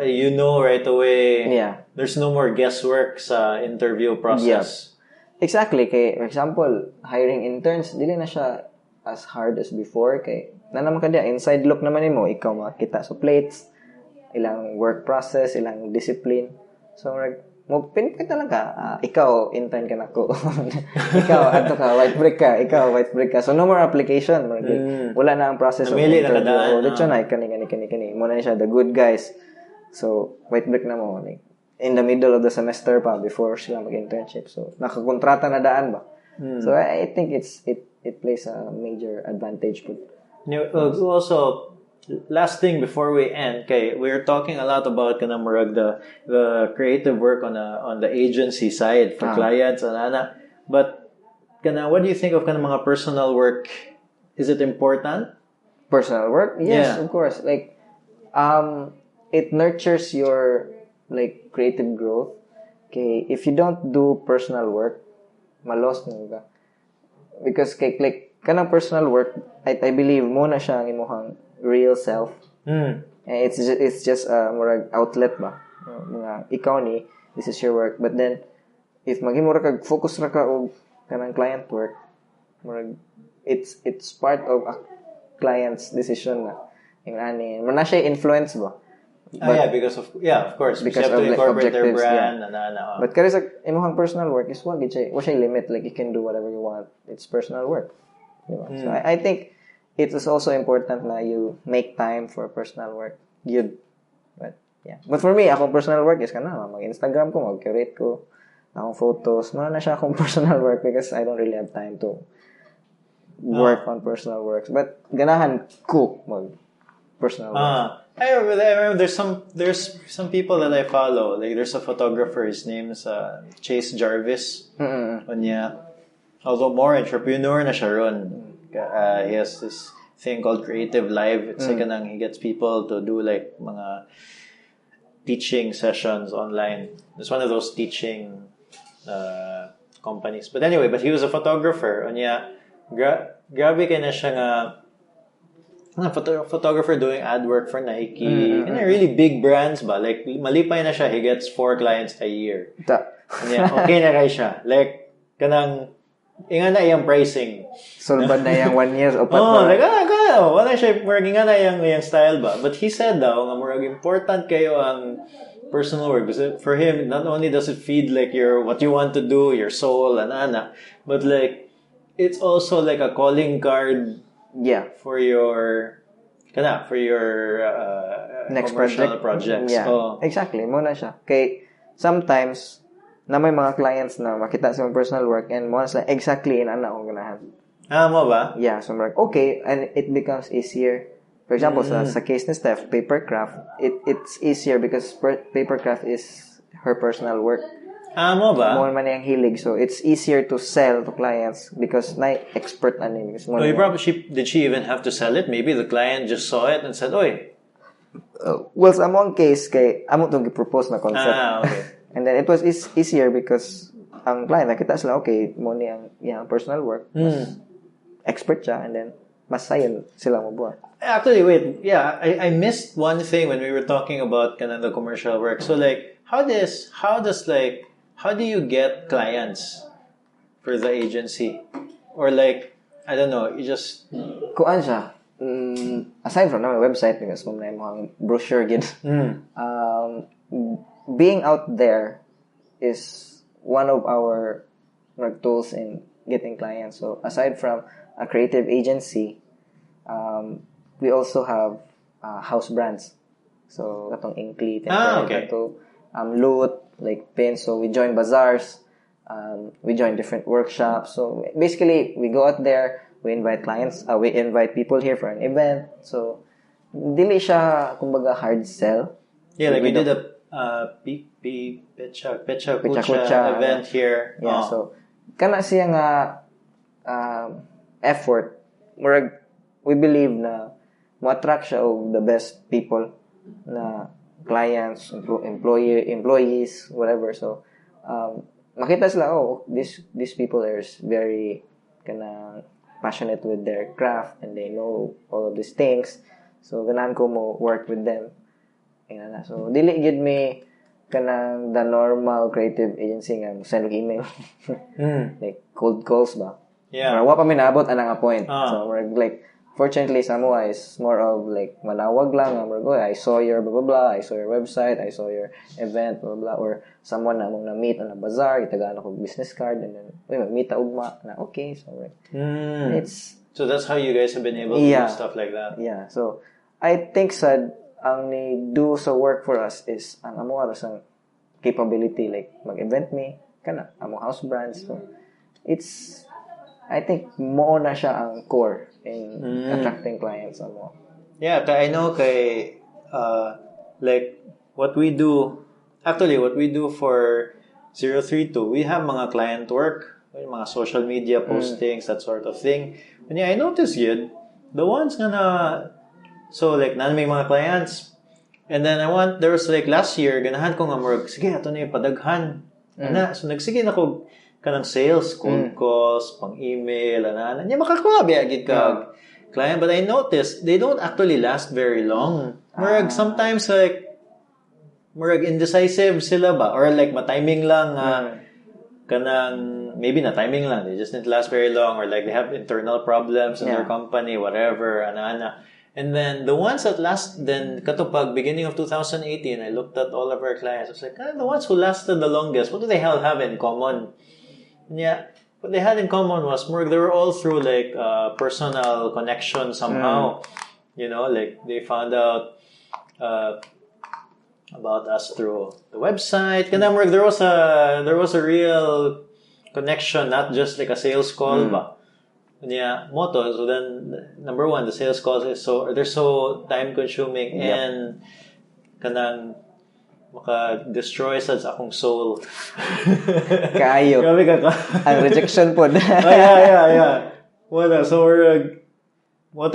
you know right away. Yeah. There's no more guesswork sa interview process. Yeah. Exactly. Kay, for example, hiring interns, dili na siya as hard as before. Kay, naman ka diya, inside look naman mo, ikaw makita sa plates, ilang work process, ilang discipline. So, mo pinpit lang ka, ikaw, intern ka na ko. Ikaw, ato ka, white break ka. So, no more application. Wala na ang process of interview. Dito na, kani. Muna na siya, the good guys. So, white break na mo. Like, in the middle of the semester pa, before sila mag-internship. So, nakakontrata na daan ba? So, I think it plays a major advantage. Also, last thing before we end, okay, we're talking a lot about the creative work on the agency side for clients and but what do you think of mga personal work? Is it important? Personal work? Yes, of course. Like it nurtures your like creative growth. Okay, if you don't do personal work, malos na ka. Because like kanang personal work, I believe mo na siya ang imong real self. It's just more outlet ba. Mga ikaw ni, this is your work. But then if maghimo ra kag focus ra ka og kanang client work, it's part of a client's decision na. Yung ani, mo na siya influence ba. But, because of course, because you have to incorporate their brand. Yeah. But kaya sa imong personal work is wag siya limit, like you can do whatever you want. It's personal work. Diba? So I think it is also important na you make time for personal work. But for me, akong personal work is mag-Instagram ko, mag-curate ko akong photos. Muna na siya akong personal work because I don't really have time to work on personal works. But ganahan ko personal work. I remember there's some people that I follow. Like there's a photographer. His name's Chase Jarvis. Although more entrepreneur na siya ron. He has this thing called Creative Live. It's like he gets people to do like mga teaching sessions online. It's one of those teaching companies. But anyway, he was a photographer. Grabe ka na siya nga photographer doing ad work for Nike. And really big brands ba? Like, malipay na siya. He gets 4 clients a year. Okay na kay siya. Like, inga na iyang pricing. Sulbad na iyang 1 year. Wala siya, inga na iyang style ba? But he said daw, nga murag important kayo ang personal work. Because for him, not only does it feed like what you want to do, your soul, but like, it's also like a calling card. Yeah. For your next projects. Yeah. Exactly. Muna siya. Kay sometimes na may mga clients na makita sa personal work and mo na exactly in ana akong ganahan. Mo ba? Yeah, so like okay, and it becomes easier. For example, sa case ni Steph, papercraft, it's easier because papercraft is her personal work. Mo ba? Mo man yang hilig, so it's easier to sell to clients because na expert ani. Did she even have to sell it? Maybe the client just saw it and said, "Oy." Well, sa among case kay amo tong gi-propose na concept. Okay. And then it was easier because ang client nakita sila okay, mo ni ang personal work. Expert siya and then mas sayon sila mo buhat. Actually, wait. Yeah, I missed one thing when we were talking about the commercial work. So like how do you get clients for the agency? Or like, I don't know, you just... Kuan siya. Aside from my website, because mo na yung brochure gid. Being out there is one of our tools in getting clients. So aside from a creative agency, we also have house brands. So katong Inkly, okay. Loot, like pins. So we join bazaars, we join different workshops. So basically, we go out there, we invite clients, we invite people here for an event. So dili siya kumbaga hard sell. Yeah, like we did a Pecha Kucha event here. Yeah, so kana siya nga effort. Murag we believe na mo-attract siya og the best people na clients, employees, whatever. So makita sila, these people are very kana passionate with their craft and they know all of these things. So ganahan ko mo work with them. So dili gid me kanang the normal creative agency nga send og email. Like cold calls ba. Yeah. Wa pa mi naabot anang point. So we're like fortunately Samoa is more of like manawag lang. I saw your blah blah blah, I saw your website, I saw your event blah blah, or someone na mong na-meet on a bazaar, itagaan ako business card and then mag-meet ugma na okay. So like so that's how you guys have been able to do stuff like that. Yeah. So I think ang ni-do sa work for us is ang amo aras ang capability, like mag-event me kana amo house brands. So it's I think mo na siya ang core in attracting clients amo. Yeah, I know kay like what we do for Zerothreetwo, we have mga client work, mga social media postings, that sort of thing. And yeah, I noticed yun, the ones nga na so like nan may mga clients, and then there was like last year ganahan ko nga murag sige ato na padaghan ana, so nagsige na ko kanang sales cold calls pang email ana nya makakuha biya gid ka client, but I noticed they don't actually last very long. Murag sometimes like murag indecisive sila ba, or like ma-timing lang kanang maybe na timing lang, they just didn't last very long, or like they have internal problems in their company, whatever ana. And then the ones that last, then katupag beginning of 2018, I looked at all of our clients. I was like, the ones who lasted the longest, what do they have in common? Yeah, what they had in common was more, they were all through like personal connection somehow. You know, like they found out about us through the website. Kana more, there was a real connection, not just like a sales call ba. Yeah, moto. So then, number one, the sales calls they're so time consuming and kanang maka-destroy sa akong soul. Kayo. Grabe ka. Ang rejection po. Yeah. So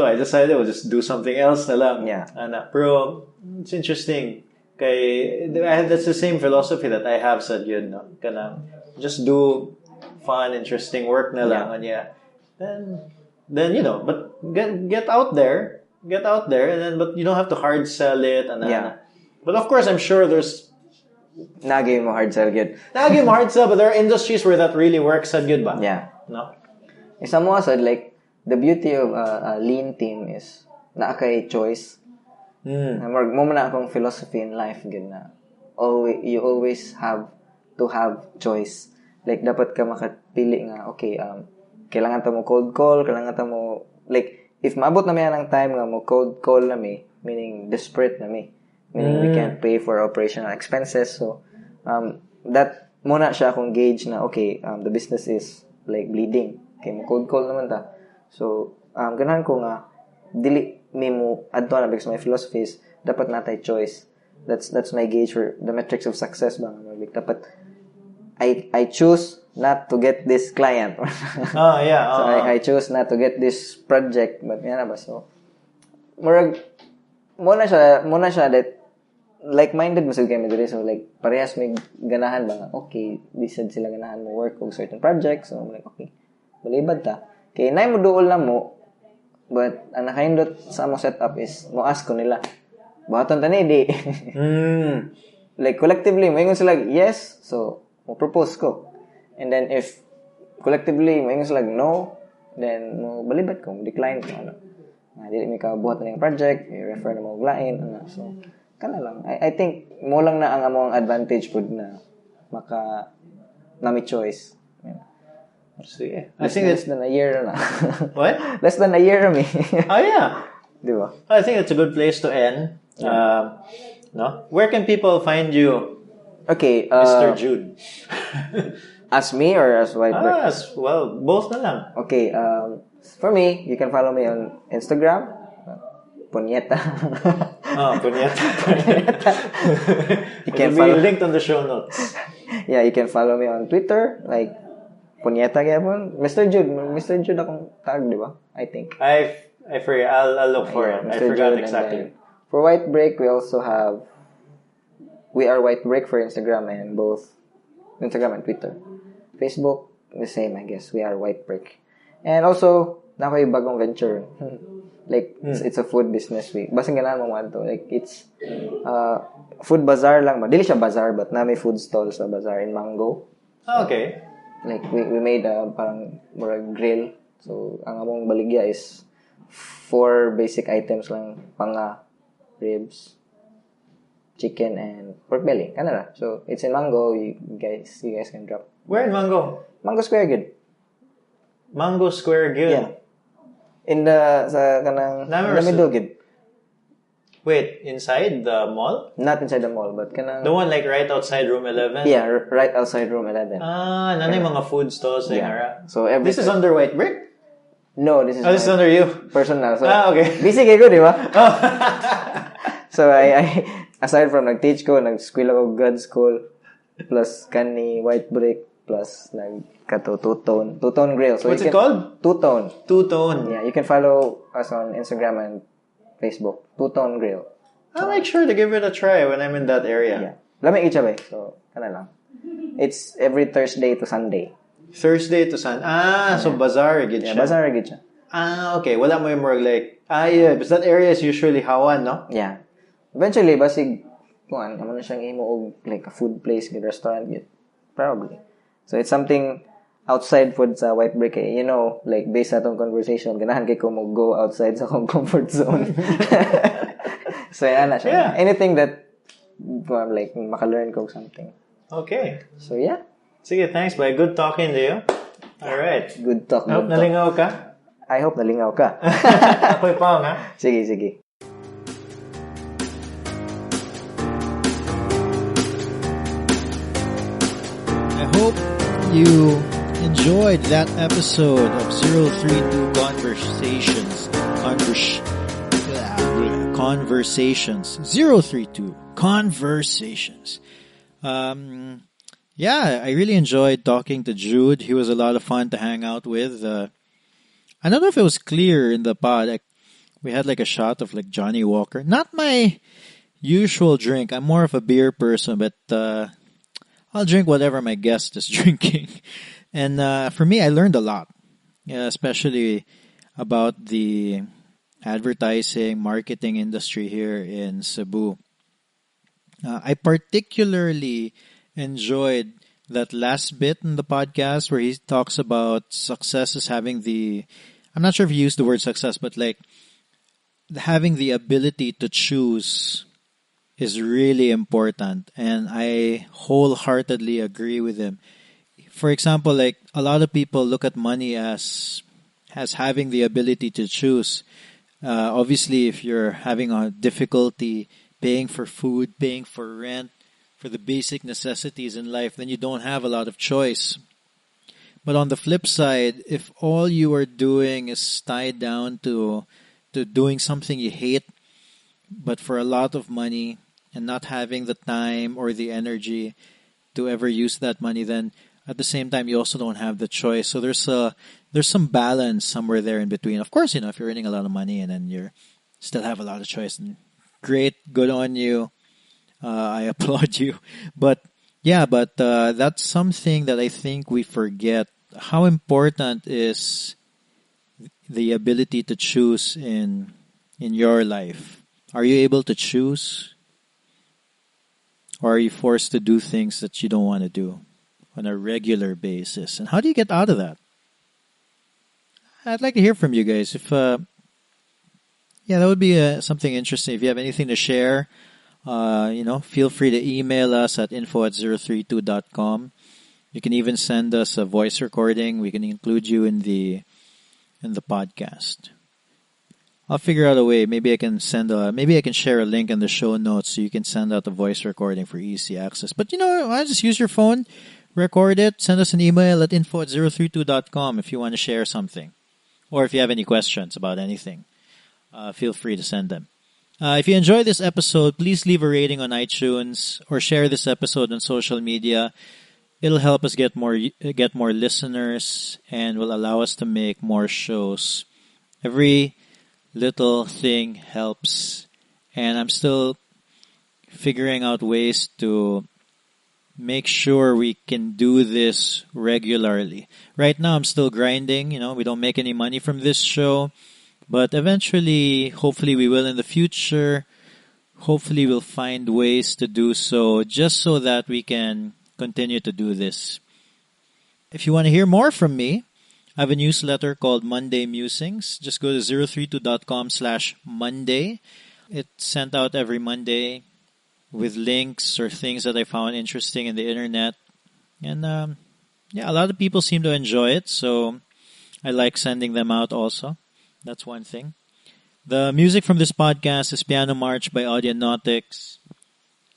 I decided we'll just do something else na lang. Yeah. Pero it's interesting. That's the same philosophy that I have sa yun, no? Kanang just do fun, interesting work na lang. And then you know, but get out there, and then but you don't have to hard sell it. But of course, I'm sure there's nagi mo hard sell good. Nagi mo hard sell, but there are industries where that really works at good ba? Yeah. No? Isa mo asad, like, the beauty of a lean team is na kay choice. Mo man akong philosophy in life good na you always have to have choice. Like dapat ka makapili nga okay, kailangan ta mo cold call, kailangan ta mo like if maabot na may anang time nga mo cold call na mi, meaning desperate na mi, meaning we can't pay for operational expenses. So that muna siya akong gauge na okay, the business is like bleeding. Okay, mo cold call naman ta. So ganahan ko nga dili mi mo adto na because my philosophy is dapat natay choice. That's my gauge for the metrics of success ba. Like dapat I choose not to get this client. So I choose not to get this project, but yan ba, so murag muna siya that like-minded mo kami diri, so like parehas may ganahan ba, okay, decide sila ganahan mo work on certain projects, so I'm like okay, balibad ta kay nay mo duol na mo, but ang nakaindot sa mo setup is mo ask ko nila buhaton ta ni di. Like collectively moingon sila yes, so mo propose ko. And then if collectively moingon sila no, then mo balibad ko, decline ko ano. Dili mi ka buhat na yung project, i-refer na mo og lain ano. So kana lang. I think mo lang na ang among advantage pud na maka nami choice. Sige. I Less think less it's... than a year na. What? Less than a year me. Oh, yeah. Di ba? I think it's a good place to end. No? Where can people find you, Okay. Mr. Jude? As me or as White Brick? Well, both na lang. Okay. For me, you can follow me on Instagram. Punyeta. Oh, punyeta. You It can will be follow. linked on the show notes. Yeah, you can follow me on Twitter. Like, Punyeta gyapon. Mr. Jude. Mr. Jude akong tag, di ba? I think. I forget. I'll look for Yeah, it. I Mr. forgot Jude, exactly. and then for White Break, we also have. We are White Break for Instagram and both Instagram and Twitter. Facebook, the same, I guess. We are White Break. And also, na yung bagong venture. Like, it's a food business week. Basing ganahan mo to. Like, it's food bazaar lang ba? Dili siya bazaar, but na may food stall sa bazaar in Mango. Oh, okay. Like, we made a parang murag grill. So, ang among baligya is 4 basic items lang. Panga, ribs, chicken, and pork belly. Kanara. So, it's in Mango. You guys can drop. Where in Mango? Mango Square, good. Mango Square Guild. Yeah. In sa kanang the middle, good. Wait, inside the mall? Not inside the mall, but kanang... The one like right outside room 11? Yeah, right outside room 11. Nanay mga food stalls. Yeah. So, This is under White Brick? No, this is This is under you? personal. So, okay. busy kayo, di ba? So, I aside from nag-teach ko, nag-school ako God School, plus kani White Brick, plus two-tone grill. So what's it called? Two-tone. Two-tone. Yeah, you can follow us on Instagram and Facebook. Two-tone grill. I'll make sure to give it a try when I'm in that area. Yeah. Lamig each other. So, kana lang. It's every Thursday to Sunday. Thursday to Sunday. So bazaar gid Yeah, siya. bazaar gid siya. Okay. Wala mo yung more like, yeah, because that area is usually hawan, no? Yeah. Eventually, basig, kuan, naman na siyang imo og like a food place, good restaurant, gid. Probably. So, it's something outside food sa White Brick, eh. You know, like, based sa atong conversation, ganahan kay ko mo go outside sa akong comfort zone. So, yan na siya. Yeah. Anything that, like, makalearn ko something. Okay. So, yeah. Sige, thanks, bye. Good talking to you. All right. Good talk. I hope nalingaw ka. I hope nalingaw ka. Ako'y paong, ha? Sige, sige. I hope you enjoyed that episode of 032 Conversations. 032 Conversations. Yeah, I really enjoyed talking to Jude. He was a lot of fun to hang out with. I don't know if it was clear in the pod. We had like a shot of like Johnny Walker. Not my usual drink. I'm more of a beer person, but I'll drink whatever my guest is drinking. And for me, I learned a lot, especially about the advertising, marketing industry here in Cebu. I particularly enjoyed that last bit in the podcast where he talks about success as having I'm not sure if he used the word success, but like having the ability to choose is really important. And I wholeheartedly agree with him. For example, like a lot of people look at money as having the ability to choose. Obviously, if you're having a difficulty paying for food, paying for rent, for the basic necessities in life, then you don't have a lot of choice. But on the flip side, if all you are doing is tied down to doing something you hate, but for a lot of money and not having the time or the energy to ever use that money, then at the same time you also don't have the choice. So there's some balance somewhere there in between. Of course, if you're earning a lot of money and then you still have a lot of choice, and great, good on you. I applaud you. But that's something that I think we forget. How important is the ability to choose in your life? Are you able to choose? Or are you forced to do things that you don't want to do on a regular basis? And how do you get out of that? I'd like to hear from you guys. If that would be something interesting. If you have anything to share, feel free to email us at info@zerothreetwo.com. You can even send us a voice recording. We can include you in the podcast. I'll figure out a way. Maybe I can share a link in the show notes so you can send out a voice recording for easy access. But I just use your phone, record it, send us an email at info@zerothreetwo.com if you want to share something. Or if you have any questions about anything, feel free to send them. If you enjoyed this episode, please leave a rating on iTunes or share this episode on social media. It'll help us get more listeners and will allow us to make more shows. Every little thing helps, and I'm still figuring out ways to make sure we can do this regularly. Right now, I'm still grinding. We don't make any money from this show, but eventually, hopefully we will in the future. Hopefully we'll find ways to do so just so that we can continue to do this. If you want to hear more from me, I have a newsletter called Monday Musings. Just go to zerothreetwo.com/Monday. It's sent out every Monday with links or things that I found interesting in the internet. And a lot of people seem to enjoy it, so I like sending them out also. That's one thing. The music from this podcast is Piano March by Audionautics.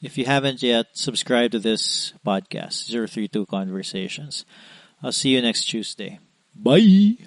If you haven't yet, subscribe to this podcast, 032 Conversations. I'll see you next Tuesday. Bye!